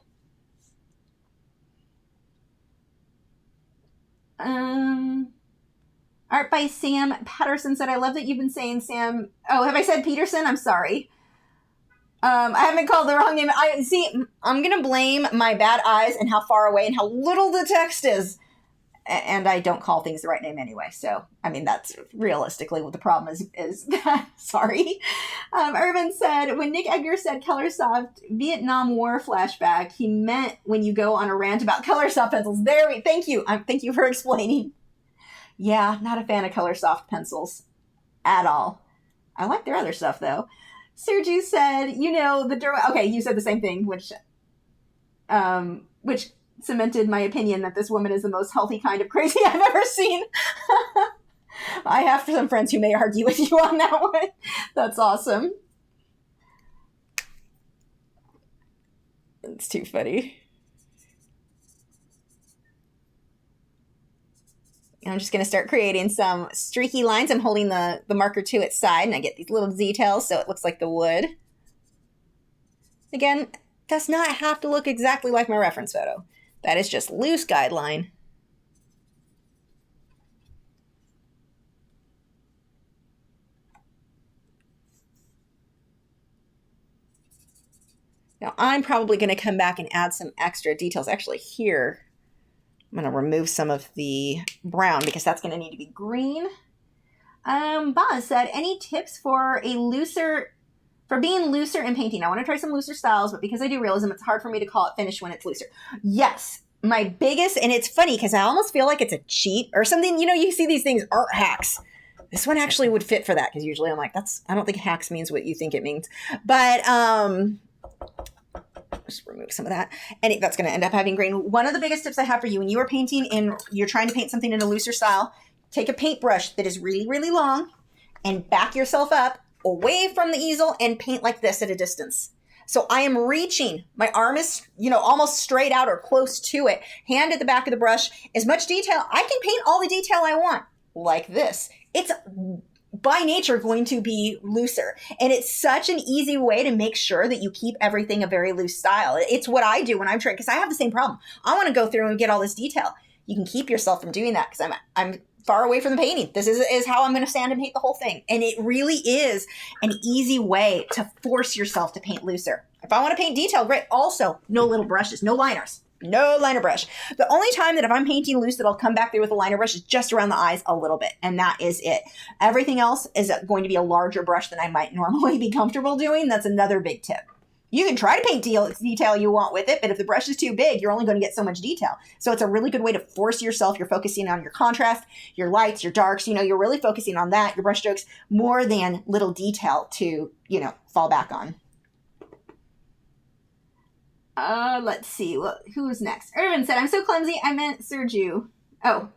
A: Art by Sam Patterson said, I love that you've been saying Sam. Oh, have I said Peterson? I'm sorry. I haven't called the wrong name. I'm going to blame my bad eyes and how far away and how little the text is. And I don't call things the right name anyway. So, I mean, that's realistically what the problem is that. Sorry. Irvin said, when Nick Edgar said color soft Vietnam War flashback, he meant when you go on a rant about color soft pencils. Thank you. Thank you for explaining. Yeah, not a fan of color soft pencils at all. I like their other stuff though. Sergi said, okay, you said the same thing, which cemented my opinion that this woman is the most healthy kind of crazy I've ever seen. I have some friends who may argue with you on that one. That's awesome. It's too funny. I'm just going to start creating some streaky lines. I'm holding the marker to its side, and I get these little details so it looks like the wood. Again, does not have to look exactly like my reference photo. That is just loose guideline. Now, I'm probably going to come back and add some extra details. Actually, here, I'm going to remove some of the brown because that's going to need to be green. Boz said, any tips for being looser in painting? I want to try some looser styles, but because I do realism, it's hard for me to call it finished when it's looser. Yes, my biggest, and it's funny because I almost feel like it's a cheat or something. You know, you see these things, art hacks. This one actually would fit for that because usually I'm like, I don't think hacks means what you think it means. But, just remove some of that. And that's going to end up having green. One of the biggest tips I have for you when you are painting you're trying to paint something in a looser style, take a paintbrush that is really, really long and back yourself up away from the easel and paint like this at a distance. So I am reaching, my arm is, almost straight out or close to it, hand at the back of the brush, as much detail. I can paint all the detail I want like this. It's by nature going to be looser. And it's such an easy way to make sure that you keep everything a very loose style. It's what I do when I'm trying, because I have the same problem. I want to go through and get all this detail. You can keep yourself from doing that because I'm far away from the painting. This is how I'm going to stand and paint the whole thing. And it really is an easy way to force yourself to paint looser. If I want to paint detail, great. Also, no little brushes, no liners. No liner brush. The only time that if I'm painting loose that I'll come back there with a liner brush is just around the eyes a little bit. And that is it. Everything else is going to be a larger brush than I might normally be comfortable doing. That's another big tip. You can try to paint detail you want with it, but if the brush is too big, you're only going to get so much detail. So it's a really good way to force yourself. You're focusing on your contrast, your lights, your darks. You're really focusing on that, your brush strokes, more than little detail to, fall back on. Let's see. Who's next? Irvin said, I'm so clumsy. I meant Sergio. Oh.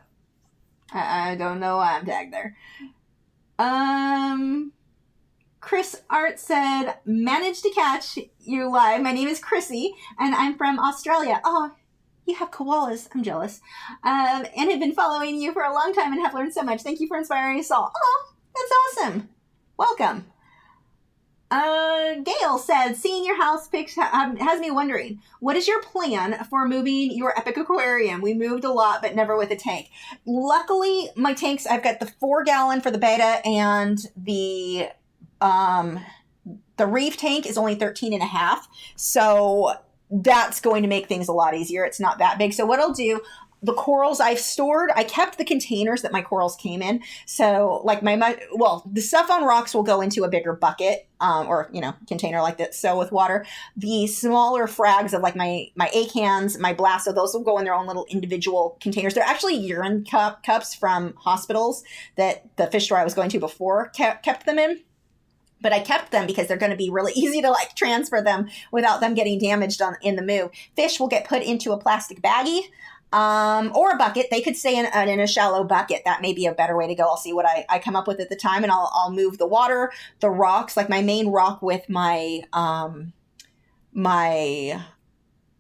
A: I don't know why I'm tagged there. Chris Art said, managed to catch you live. My name is Chrissy, and I'm from Australia. Oh, you have koalas. I'm jealous. And have been following you for a long time and have learned so much. Thank you for inspiring us all. Oh, that's awesome. Welcome. Gail said, seeing your house pics has me wondering, what is your plan for moving your epic aquarium? We moved a lot, but never with a tank. Luckily, my tanks, I've got the 4-gallon for the beta, and the reef tank is only 13.5. So that's going to make things a lot easier. It's not that big. So what I'll do, the corals I've stored, I kept the containers that my corals came in. So like the stuff on rocks will go into a bigger bucket, or, container like that. So with water, the smaller frags of like my acans, my blasto, those will go in their own little individual containers. They're actually urine cups from hospitals that the fish store I was going to before kept them in. But I kept them because they're going to be really easy to transfer them without them getting damaged in the move. Fish will get put into a plastic baggie. Or a bucket. They could stay in a shallow bucket. That may be a better way to go. I'll see what I come up with at the time, and I'll move the water, the rocks, like my main rock with my my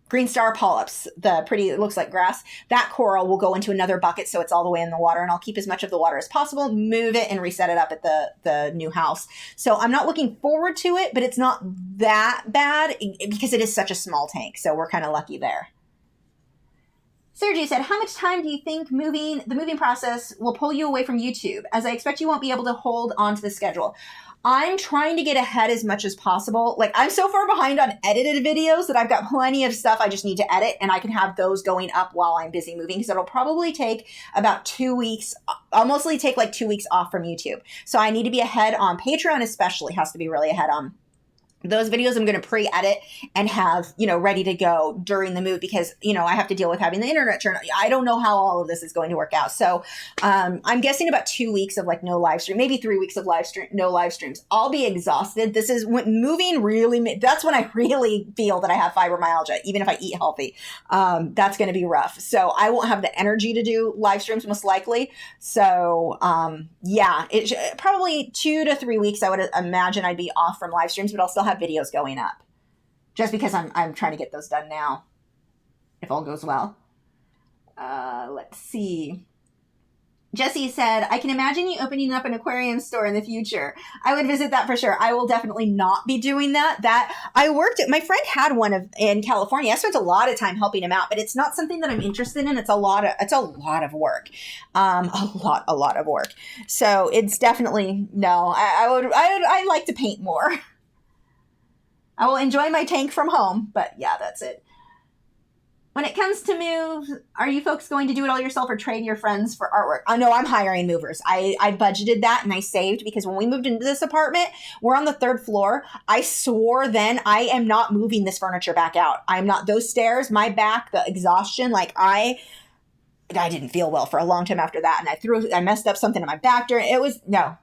A: green star polyps, it looks like grass. That coral will go into another bucket, so it's all the way in the water, and I'll keep as much of the water as possible, move it, and reset it up at the new house. So I'm not looking forward to it, but it's not that bad because it is such a small tank. So we're kind of lucky there. Sergey said, how much time do you think the moving process will pull you away from YouTube, as I expect you won't be able to hold on to the schedule? I'm trying to get ahead as much as possible. I'm so far behind on edited videos that I've got plenty of stuff I just need to edit, and I can have those going up while I'm busy moving, because it'll probably take about 2 weeks. I'll mostly take 2 weeks off from YouTube. So I need to be ahead on Patreon, especially has to be really ahead on. Those videos I'm going to pre-edit and have, ready to go during the move because, I have to deal with having the internet turn on. I don't know how all of this is going to work out. So I'm guessing about 2 weeks of no live stream, maybe 3 weeks of no live streams. I'll be exhausted. This is when moving really, that's when I really feel that I have fibromyalgia, even if I eat healthy. That's going to be rough. So I won't have the energy to do live streams most likely. So it probably 2 to 3 weeks. I would imagine I'd be off from live streams, but I'll still have videos going up just because I'm trying to get those done now, if all goes well. Let's see. Jesse said, I can imagine you opening up an aquarium store in the future. I would visit that for sure. I will definitely not be doing that. My friend had one in California. I spent a lot of time helping him out, but it's not something that I'm interested in. It's a lot of work. A lot of work. So it's definitely, no, I like to paint more. I will enjoy my tank from home, but yeah, that's it. When it comes to moves, are you folks going to do it all yourself or trade your friends for artwork? I know I'm hiring movers. I budgeted that and I saved because when we moved into this apartment, we're on the 3rd floor. I swore then I am not moving this furniture back out. I'm not, those stairs, my back, the exhaustion, like I didn't feel well for a long time after that. And I messed up something in my back during, it was, nope.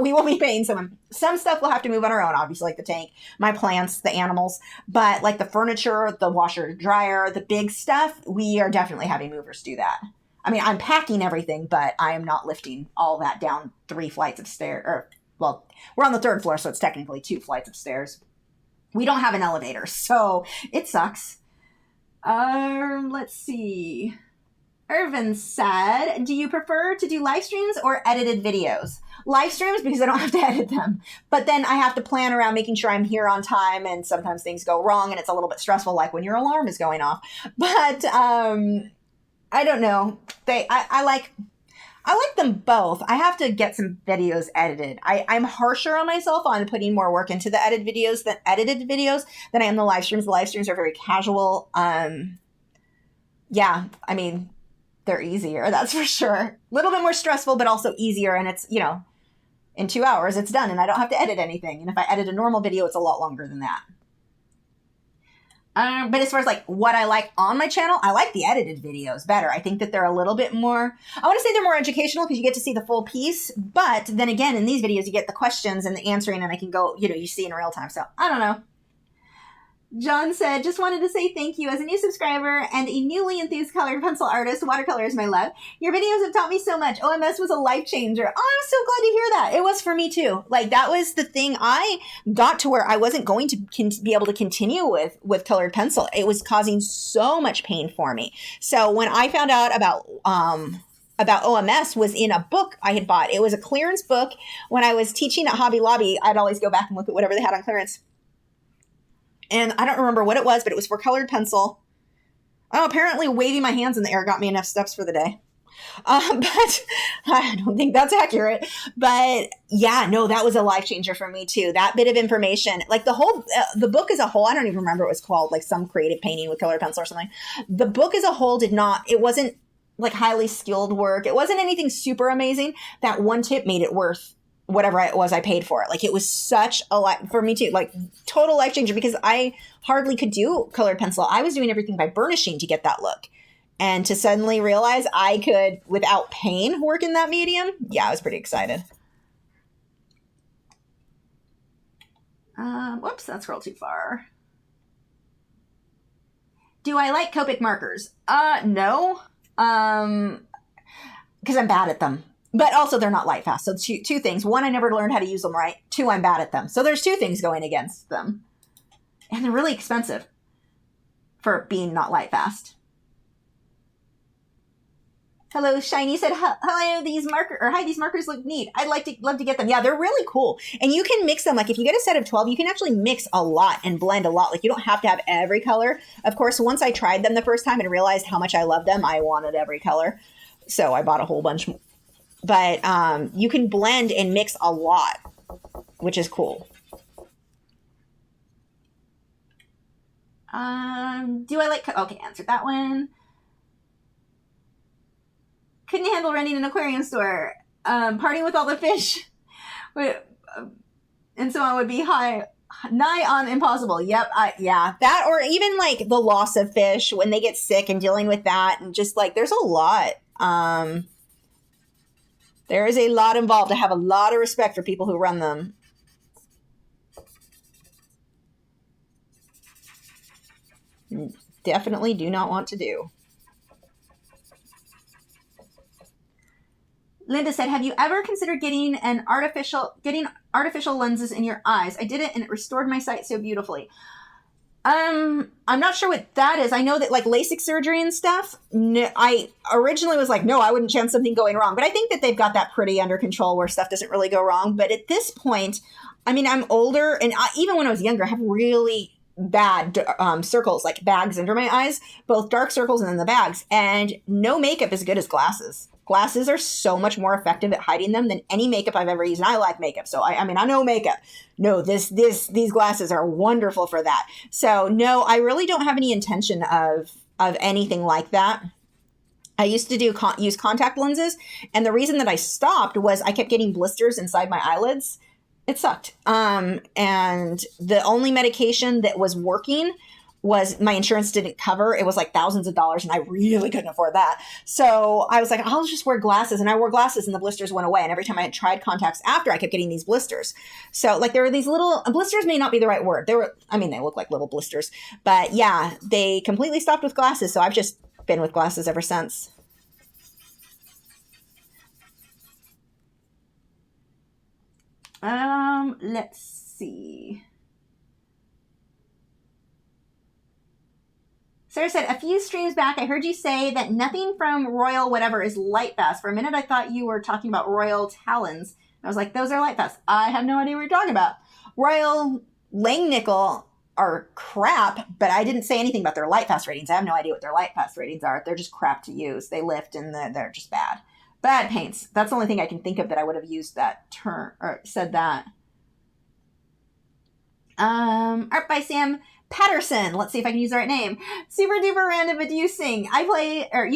A: We will be paying someone. Some stuff we'll have to move on our own, obviously, like the tank, my plants, the animals, but like the furniture, the washer, dryer, the big stuff, we are definitely having movers do that. I mean, I'm packing everything, but I am not lifting all that down 3 flights of stairs. Well, we're on the 3rd floor, so it's technically 2 flights of stairs. We don't have an elevator, so it sucks. Let's see. Irvin said, do you prefer to do live streams or edited videos? Live streams because I don't have to edit them. But then I have to plan around making sure I'm here on time, and sometimes things go wrong and it's a little bit stressful, like when your alarm is going off. But I don't know. I like them both. I have to get some videos edited. I'm harsher on myself on putting more work into the edited videos than I am the live streams. The live streams are very casual. Yeah, I mean, they're easier, that's for sure. A little bit more stressful, but also easier. And it's, in 2 hours, it's done and I don't have to edit anything. And if I edit a normal video, it's a lot longer than that. But as far as like what I like on my channel, I like the edited videos better. I think that they're a little bit more, I want to say they're more educational because you get to see the full piece. But then again, in these videos, you get the questions and the answering and I can go, you see in real time. So I don't know. John said, just wanted to say thank you as a new subscriber and a newly enthused colored pencil artist. Watercolor is my love. Your videos have taught me so much. OMS was a life changer. Oh, I'm so glad to hear that. It was for me too. Like that was the thing. I got to where I wasn't going to be able to continue with colored pencil. It was causing so much pain for me. So when I found out about OMS was in a book I had bought. It was a clearance book. When I was teaching at Hobby Lobby, I'd always go back and look at whatever they had on clearance. And I don't remember what it was, but it was for colored pencil. Oh, apparently waving my hands in the air got me enough steps for the day. But I don't think that's accurate. But yeah, no, that was a life changer for me too. That bit of information, like the book as a whole, I don't even remember what it was called, like some creative painting with colored pencil or something. The book as a whole it wasn't like highly skilled work. It wasn't anything super amazing. That one tip made it worth whatever it was I paid for it. Like it was such a lot for me too, like total life changer because I hardly could do colored pencil. I was doing everything by burnishing to get that look. And to suddenly realize I could, without pain, work in that medium. Yeah, I was pretty excited. Whoops, that scrolled too far. Do I like Copic markers? No. Because I'm bad at them. But also they're not light fast. So two things. One, I never learned how to use them right. 2, I'm bad at them. So there's 2 things going against them. And they're really expensive for being not light fast. Hello, Shiny said, hello, these markers look neat. I'd love to get them. Yeah, they're really cool. And you can mix them. Like if you get a set of 12, you can actually mix a lot and blend a lot. Like you don't have to have every color. Of course, once I tried them the first time and realized how much I love them, I wanted every color. So I bought a whole bunch. But you can blend and mix a lot, which is cool. Do I like... Okay, answered that one. Couldn't handle renting an aquarium store. Partying with all the fish. And so on would be nigh on impossible. Yep, yeah. That or even like the loss of fish when they get sick and dealing with that. And just like, there's a lot. There is a lot involved. I have a lot of respect for people who run them. Definitely do not want to do. Linda said, have you ever considered getting artificial lenses in your eyes? I did it and it restored my sight so beautifully. I'm not sure what that is. I know that like LASIK surgery and stuff, I originally was like, no, I wouldn't chance something going wrong. But I think that they've got that pretty under control where stuff doesn't really go wrong. But at this point, I mean, I'm older, and even when I was younger, I have really bad circles, like bags under my eyes, both dark circles and then the bags. And no makeup is good as glasses. Glasses are so much more effective at hiding them than any makeup I've ever used. And I like makeup. So I mean, I know makeup. No, these glasses are wonderful for that. So no, I really don't have any intention of anything like that. I used to use contact lenses. And the reason that I stopped was I kept getting blisters inside my eyelids. It sucked. And the only medication that was working was my insurance didn't cover. It was like thousands of dollars and I really couldn't afford that. So I was like, I'll just wear glasses. And I wore glasses and the blisters went away. And every time I had tried contacts after, I kept getting these blisters. So like there were these little blisters, may not be the right word. They look like little blisters, but yeah, they completely stopped with glasses. So I've just been with glasses ever since. Let's see. Sarah said, a few streams back, I heard you say that nothing from Royal whatever is light fast. For a minute, I thought you were talking about Royal Talons. I was like, those are light fast. I have no idea what you're talking about. Royal Langnickel are crap, but I didn't say anything about their light fast ratings. I have no idea what their light fast ratings are. They're just crap to use. They lift and they're just bad. Bad paints. That's the only thing I can think of that I would have used that term or said that. Art by Sam Patterson. Let's see if I can use the right name. Super duper random, but you sing. You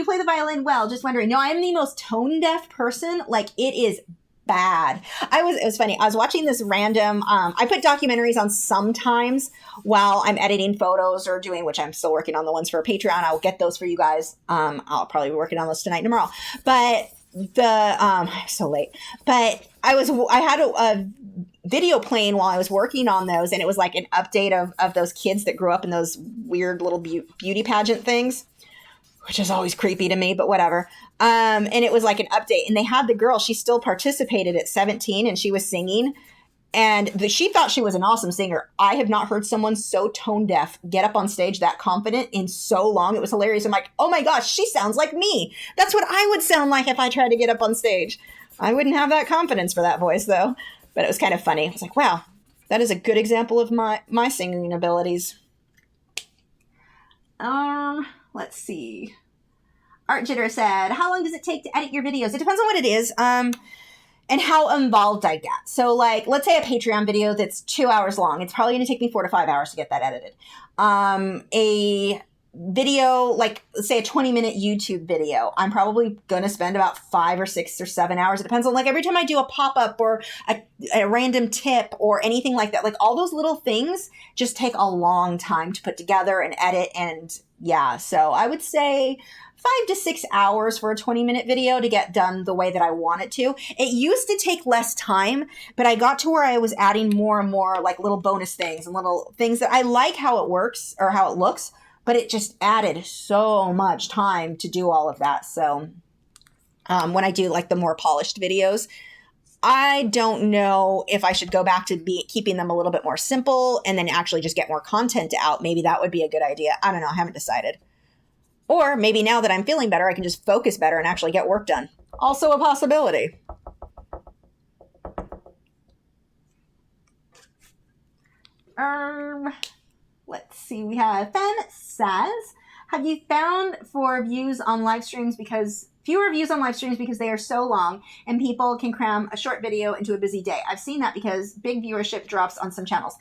A: play the violin well. Just wondering. No, I'm the most tone deaf person. Like it is bad. It was funny. I was watching this random, I put documentaries on sometimes while I'm editing photos or doing, which I'm still working on the ones for Patreon. I'll get those for you guys. I'll probably be working on those tonight and tomorrow. But so late, but I had a video playing while I was working on those, and it was like an update of those kids that grew up in those weird little beauty pageant things, which is always creepy to me, but whatever. And it was like an update, and they had the girl, she still participated at 17 and she was singing, and she thought she was an awesome singer. I have not heard someone so tone deaf get up on stage that confident in so long. It was hilarious. I'm like, oh my gosh, she sounds like me. That's what I would sound like if I tried to get up on stage. I wouldn't have that confidence for that voice though, but it was kind of funny. I was like, wow, that is a good example of my singing abilities. Let's see. Art Jitter said, how long does it take to edit your videos? It depends on what it is. And how involved I get. So like, let's say a Patreon video that's 2 hours long. It's probably going to take me 4 to 5 hours to get that edited. A video, like let's say a 20-minute YouTube video, I'm probably going to spend about 5 or 6 or 7 hours. It depends on like every time I do a pop-up or a random tip or anything like that, like all those little things just take a long time to put together and edit. And yeah, so I would say 5 to 6 hours for a 20-minute video to get done the way that I want it to. It used to take less time, but I got to where I was adding more and more like little bonus things and little things that I like how it works or how it looks, but it just added so much time to do all of that. So when I do like the more polished videos, I don't know if I should go back to keeping them a little bit more simple and then actually just get more content out. Maybe that would be a good idea. I don't know. I haven't decided. Or maybe now that I'm feeling better, I can just focus better and actually get work done. Also a possibility. Let's see. We have Fen says, have you found fewer views on live streams because they are so long and people can cram a short video into a busy day? I've seen that because big viewership drops on some channels.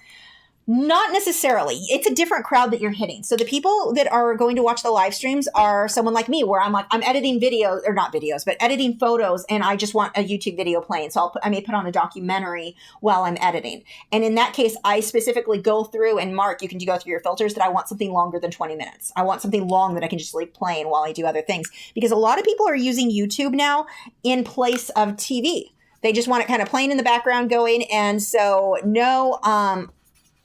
A: Not necessarily. It's a different crowd that you're hitting. So the people that are going to watch the live streams are someone like me, where I'm editing videos, or not videos, but editing photos, and I just want a YouTube video playing. So I may put on a documentary while I'm editing. And in that case, I specifically go through and mark, you can go through your filters, that I want something longer than 20 minutes. I want something long that I can just leave playing while I do other things. Because a lot of people are using YouTube now in place of TV. They just want it kind of playing in the background going. And so no,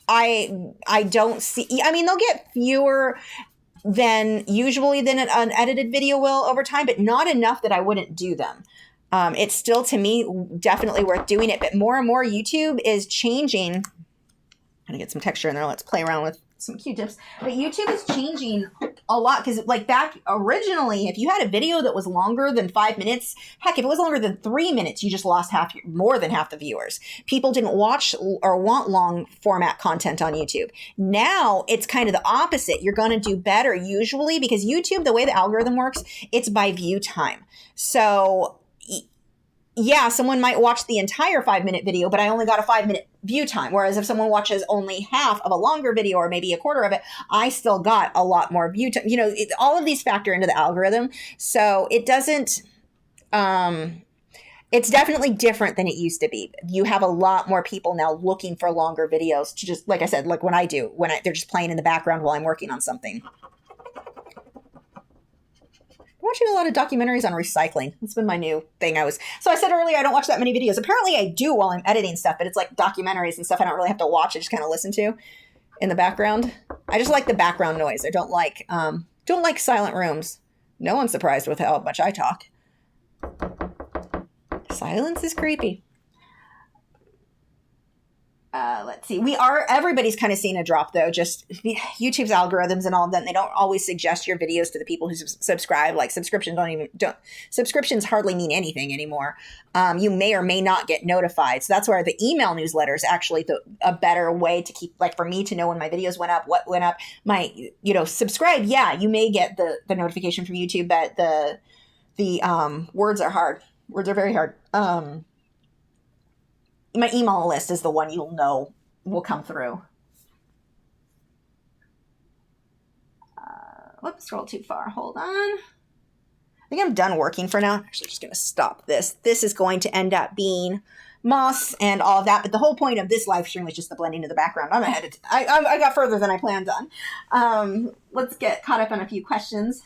A: I don't see, I mean, they'll get fewer than an edited video will over time, but not enough that I wouldn't do them. It's still, to me, definitely worth doing it, but more and more YouTube is changing. I'm going to get some texture in there. Let's play around with some Q-tips. But YouTube is changing a lot because, like, back originally, if you had a video that was longer than 5 minutes, heck, if it was longer than 3 minutes, you just lost more than half the viewers. People didn't watch or want long format content on YouTube. Now it's kind of the opposite. You're going to do better usually because YouTube, the way the algorithm works, it's by view time. So yeah, someone might watch the entire 5-minute video, but I only got a 5-minute view time. Whereas if someone watches only half of a longer video or maybe a quarter of it, I still got a lot more view time. You know, all of these factor into the algorithm. So it doesn't, it's definitely different than it used to be. You have a lot more people now looking for longer videos to just, like I said, like when they're just playing in the background while I'm working on something. Watching a lot of documentaries on recycling. It's been my new thing. So I said earlier, I don't watch that many videos. Apparently I do while I'm editing stuff, but it's like documentaries and stuff I don't really have to watch. I just kind of listen to in the background. I just like the background noise. I don't like silent rooms. No one's surprised with how much I talk. Silence is creepy. Let's see. Everybody's kind of seeing a drop though. Just YouTube's algorithms and all of that. They don't always suggest your videos to the people who subscribe. Like subscriptions hardly mean anything anymore. You may or may not get notified. So that's where the email newsletter is actually a better way to keep, like for me to know when my videos went up, what went up, subscribe. Yeah, you may get the notification from YouTube, but the words are hard. Words are very hard. My email list is the one you'll know will come through. Whoops, scroll too far. Hold on. I think I'm done working for now. I'm actually just going to stop this. This is going to end up being moss and all of that. But the whole point of this live stream was just the blending of the background. I got further than I planned on. Let's get caught up on a few questions.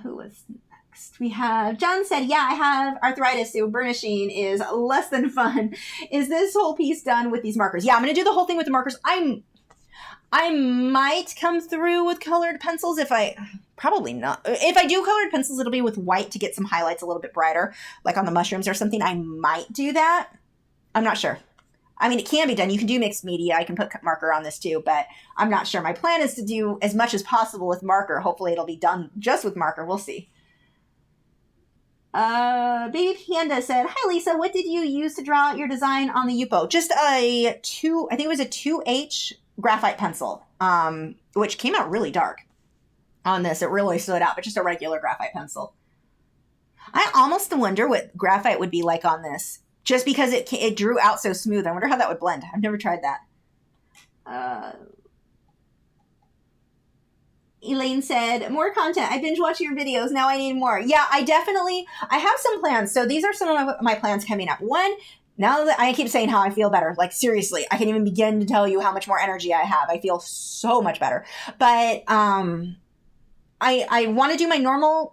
A: Who was next? We have John said, yeah, I have arthritis, so burnishing is less than fun. Is this whole piece done with these markers? Yeah, I'm going to do the whole thing with the markers. I might come through with colored pencils probably not. If I do colored pencils, it'll be with white to get some highlights a little bit brighter, like on the mushrooms or something. I might do that. I'm not sure. I mean, it can be done. You can do mixed media. I can put marker on this too, but I'm not sure. My plan is to do as much as possible with marker. Hopefully it'll be done just with marker. We'll see. Baby Panda said, hi Lisa, what did you use to draw out your design on the Yupo? Just I think it was a 2H graphite pencil, which came out really dark on this. It really stood out, but just a regular graphite pencil. I almost wonder what graphite would be like on this, just because it drew out so smooth. I wonder how that would blend. I've never tried that. Elaine said, more content. I binge watch your videos. Now I need more. Yeah, I have some plans. So these are some of my plans coming up. One, now that I keep saying how I feel better, like seriously, I can't even begin to tell you how much more energy I have. I feel so much better. But I want to do my normal,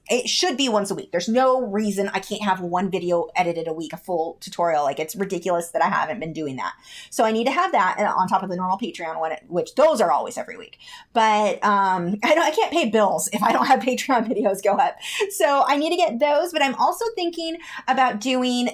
A: it should be once a week. There's no reason I can't have one video edited a week, a full tutorial. Like, it's ridiculous that I haven't been doing that. So I need to have that on top of the normal Patreon one, which those are always every week. But I can't pay bills if I don't have Patreon videos go up. So I need to get those. But I'm also thinking about doing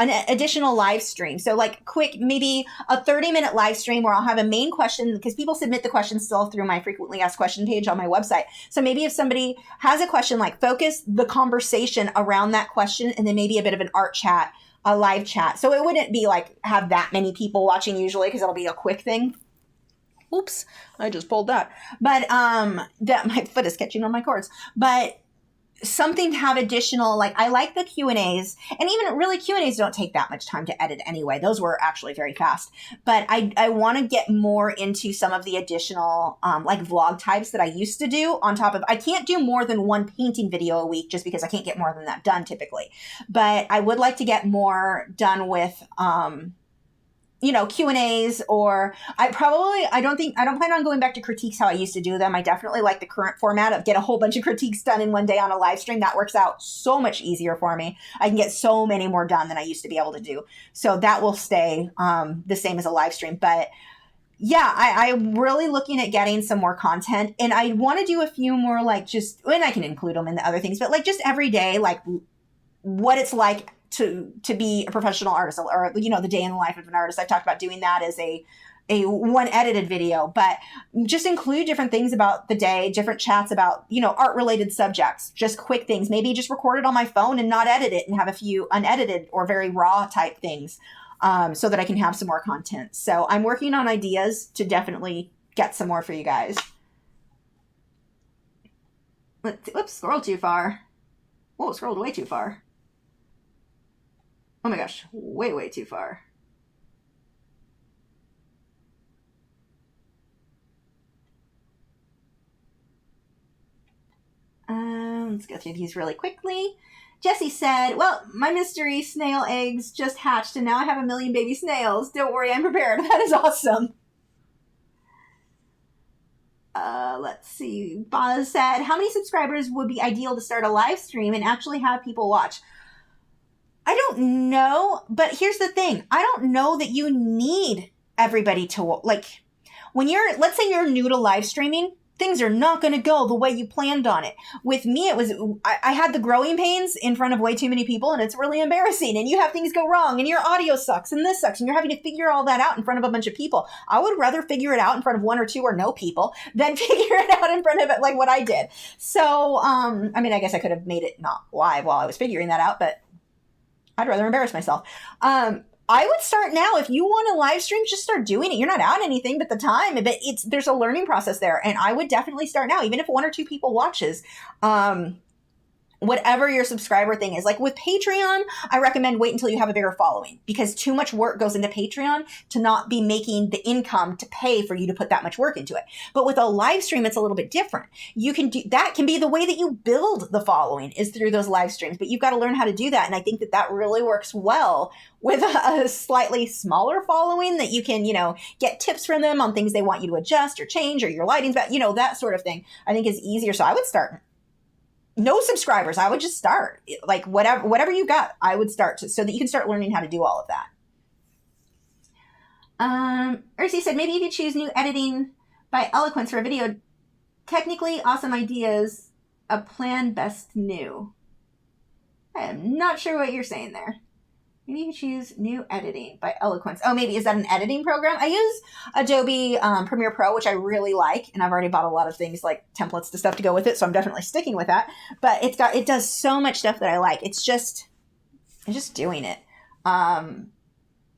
A: an additional live stream. So like quick, maybe a 30-minute live stream where I'll have a main question, because people submit the questions still through my frequently asked question page on my website. So maybe if somebody has a question, like focus the conversation around that question, and then maybe a bit of an art chat, a live chat. So it wouldn't be like have that many people watching usually, because it'll be a quick thing. Oops, I just pulled that. But that my foot is catching on my cords. But something to have additional, like I like the Q&As, and even really Q&As don't take that much time to edit anyway. Those were actually very fast. But I want to get more into some of the additional like vlog types that I used to do on top of, I can't do more than one painting video a week just because I can't get more than that done typically. But I would like to get more done with Q&As, or I don't plan on going back to critiques how I used to do them. I definitely like the current format of get a whole bunch of critiques done in one day on a live stream. That works out so much easier for me. I can get so many more done than I used to be able to do. So that will stay the same as a live stream. But yeah, I'm really looking at getting some more content, and I want to do a few more and I can include them in the other things, but like just every day, like what it's like to be a professional artist, or, you know, the day in the life of an artist. I've talked about doing that as a one edited video, but just include different things about the day, different chats about, you know, art related subjects, just quick things, maybe just record it on my phone and not edit it and have a few unedited or very raw type things, so that I can have some more content. So I'm working on ideas to definitely get some more for you guys. Oops, scrolled too far. Whoa, scrolled way too far. Oh my gosh, way too far. Let's go through these really quickly. Jesse said, well, my mystery snail eggs just hatched and now I have 1 million baby snails. Don't worry, I'm prepared. That is awesome. Let's see. Boz said, how many subscribers would be ideal to start a live stream and actually have people watch? I don't know, but here's the thing. I don't know that you need everybody to, like, when you're, let's say you're new to live streaming, things are not going to go the way you planned on it. With me, it was, I had the growing pains in front of way too many people, and it's really embarrassing, and you have things go wrong, and your audio sucks, and this sucks, and you're having to figure all that out in front of a bunch of people. I would rather figure it out in front of 1 or 2 or no people than figure it out in front of it like what I did. So, I mean, I guess I could have made it not live while I was figuring that out, but I'd rather embarrass myself. I would start now. If you want to live stream, just start doing it. You're not out anything but the time, but there's a learning process there. And I would definitely start now, even if 1 or 2 people watches. Whatever your subscriber thing is. Like with Patreon, I recommend wait until you have a bigger following, because too much work goes into Patreon to not be making the income to pay for you to put that much work into it. But with a live stream, it's a little bit different. You can do that, can be the way that you build the following, is through those live streams, but you've got to learn how to do that. And I think that that really works well with a slightly smaller following, that you can, you know, get tips from them on things they want you to adjust or change, or your lighting's bad, you know, that sort of thing, I think is easier. So I would start no subscribers. I would just start like whatever you got. I would start so that you can start learning how to do all of that. Ursi said, maybe if you choose new editing by eloquence for a video, technically awesome ideas, a plan best new. I am not sure what you're saying there. Maybe you choose new editing by eloquence. Oh, maybe is that an editing program? I use Adobe Premiere Pro, which I really like, and I've already bought a lot of things like templates to stuff to go with it, so I'm definitely sticking with that. But it does so much stuff that I like. It's just doing it.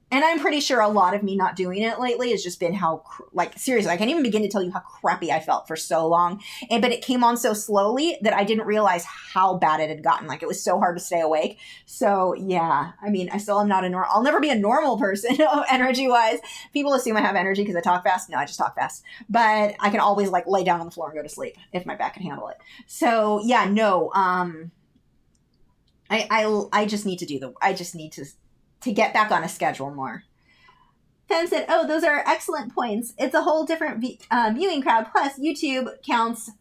A: And I'm pretty sure a lot of me not doing it lately has just been how, like, seriously, I can't even begin to tell you how crappy I felt for so long. But it came on so slowly that I didn't realize how bad it had gotten. Like, it was so hard to stay awake. So, yeah, I mean, I still am not I'll never be a normal person, energy-wise. People assume I have energy because I talk fast. No, I just talk fast. But I can always, like, lay down on the floor and go to sleep if my back can handle it. So, yeah, no, I just need to get back on a schedule more. Fen said, oh, those are excellent points. It's a whole different viewing crowd. Plus, YouTube counts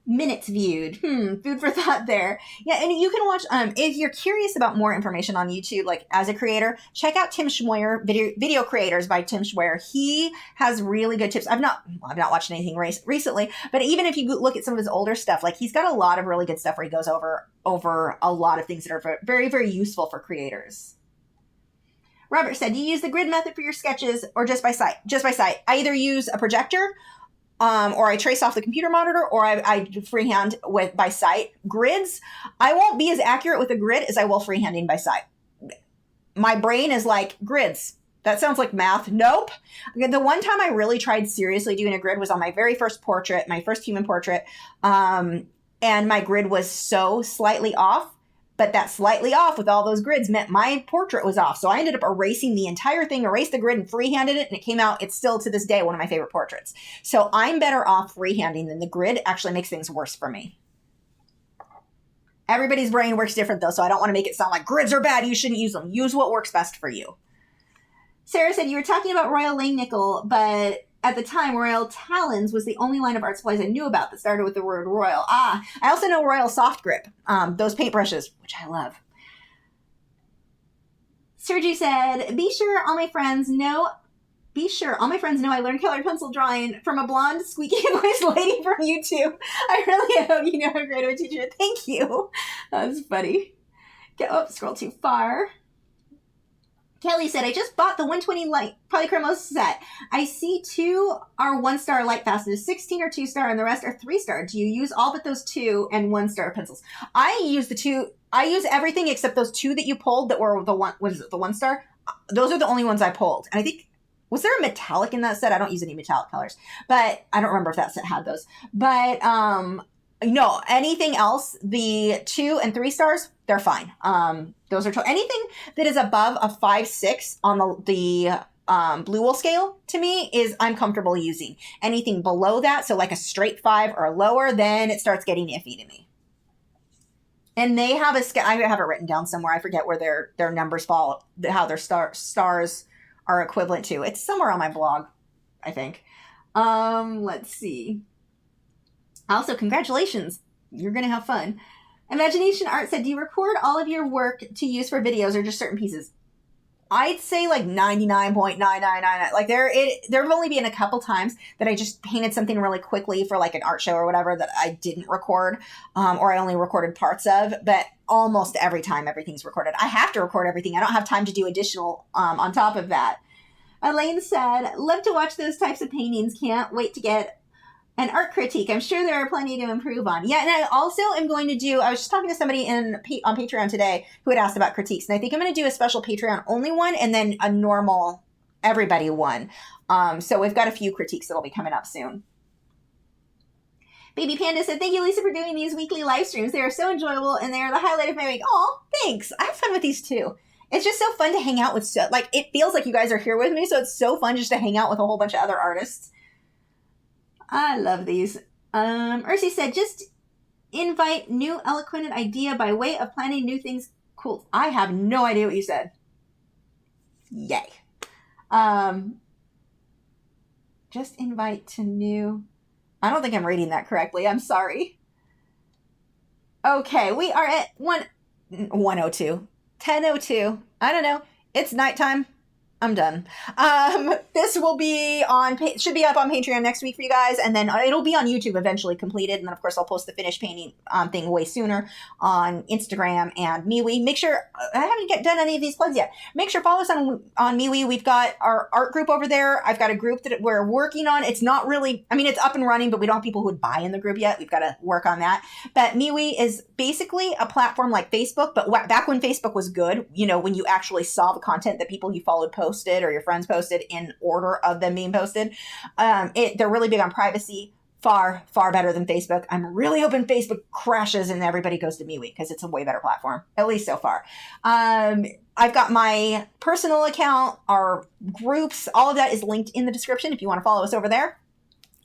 A: minutes viewed. Food for thought there. Yeah, and you can watch, if you're curious about more information on YouTube, like as a creator, check out Tim Schmoyer, Video Creators by Tim Schmoyer. He has really good tips. I've not watched anything recently, but even if you look at some of his older stuff, like he's got a lot of really good stuff where he goes over a lot of things that are very, very useful for creators. Robert said, do you use the grid method for your sketches or just by sight? Just by sight. I either use a projector, or I trace off the computer monitor, or I freehand by sight. Grids, I won't be as accurate with a grid as I will freehanding by sight. My brain is like, grids. That sounds like math. Nope. The one time I really tried seriously doing a grid was on my very first portrait, my first human portrait. And my grid was so slightly off. But that slightly off with all those grids meant my portrait was off. So I ended up erasing the entire thing, erased the grid and freehanded it. And it came out, it's still to this day one of my favorite portraits. So I'm better off freehanding than the grid actually makes things worse for me. Everybody's brain works different though. So I don't want to make it sound like grids are bad. You shouldn't use them. Use what works best for you. Sarah said, you were talking about Royal Langnickel, but at the time, Royal Talons was the only line of art supplies I knew about that started with the word Royal. I also know Royal Soft Grip, those paintbrushes, which I love. Sergi said, be sure all my friends know I learned colored pencil drawing from a blonde, squeaky voiced lady from YouTube. I really hope you know how great of a teacher. Thank you. That was funny. Scroll too far. Kelly said, I just bought the 120 light Polychromos set. I see 2 are 1-star light fastness, 16 are 2-star, and the rest are 3-star. Do you use all but those 2 and 1-star pencils? I use the 2. I use everything except those 2 that you pulled that were the one. What is it? The 1-star. Those are the only ones I pulled. And I think, was there a metallic in that set? I don't use any metallic colors, but I don't remember if that set had those. But no, anything else, the 2 and 3 stars, they're fine. Those are anything that is above a 5-6 on the blue wool scale to me is I'm comfortable using. Anything below that, so like a straight 5 or lower, then it starts getting iffy to me. And they have a scale. I have it written down somewhere. I forget where their numbers fall, how their stars are equivalent to. It's somewhere on my blog, I think. Let's see. Also, congratulations. You're going to have fun. Imagination Art said, do you record all of your work to use for videos or just certain pieces? I'd say like 99.999. Like there have only been a couple times that I just painted something really quickly for like an art show or whatever that I didn't record, or I only recorded parts of, but almost every time everything's recorded. I have to record everything. I don't have time to do additional on top of that. Elaine said, love to watch those types of paintings. Can't wait to get an art critique. I'm sure there are plenty to improve on. Yeah, and I also am going to do, I was just talking to somebody on Patreon today who had asked about critiques, and I think I'm going to do a special Patreon only one and then a normal everybody one. So we've got a few critiques that'll be coming up soon. Baby Panda said, thank you, Lisa, for doing these weekly live streams. They are so enjoyable, and they are the highlight of my week. Oh, thanks. I have fun with these too. It's just so fun to hang out with, like, it feels like you guys are here with me, so it's so fun just to hang out with a whole bunch of other artists. I love these. Ursi said, just invite new eloquent idea by way of planning new things. Cool. I have no idea what you said. Yay. Just invite to new. I don't think I'm reading that correctly. I'm sorry. Okay, we are at 1:02. 10:02. I don't know. It's nighttime. I'm done. This will be should be up on Patreon next week for you guys, and then it'll be on YouTube eventually completed, and then of course I'll post the finished painting thing way sooner on Instagram and MeWe. Make sure, I haven't done any of these plugs yet. Make sure follow us on MeWe. We've got our art group over there. I've got a group that we're working on. It's not really, I mean, it's up and running, but we don't have people who would buy in the group yet. We've got to work on that. But MeWe is basically a platform like Facebook, but back when Facebook was good, you know, when you actually saw the content that people you followed posted or your friends posted in order of them being posted. They're really big on privacy, far better than Facebook. I'm really hoping Facebook crashes and everybody goes to MeWe because it's a way better platform, at least so far. I've got my personal account, our groups, all of that is linked in the description if you want to follow us over there.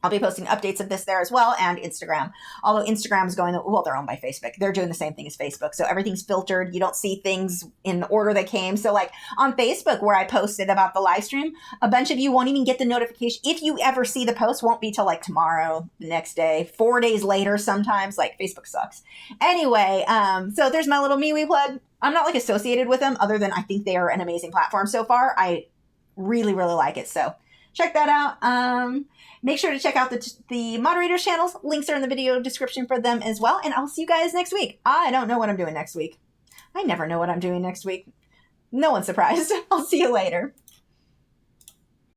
A: I'll be posting updates of this there as well, and Instagram. Although Instagram is going, well, they're owned by Facebook. They're doing the same thing as Facebook. So everything's filtered. You don't see things in the order they came. So like on Facebook where I posted about the live stream, a bunch of you won't even get the notification. If you ever see the post, won't be till like tomorrow, the next day, 4 days later sometimes. Like Facebook sucks. Anyway, so there's my little MeWe plug. I'm not like associated with them other than I think they are an amazing platform so far. I really like it. So check that out. Make sure to check out the moderators channels. Links are in the video description for them as well. And I'll see you guys next week. I don't know what I'm doing next week. I never know what I'm doing next week. No one's surprised. I'll see you later.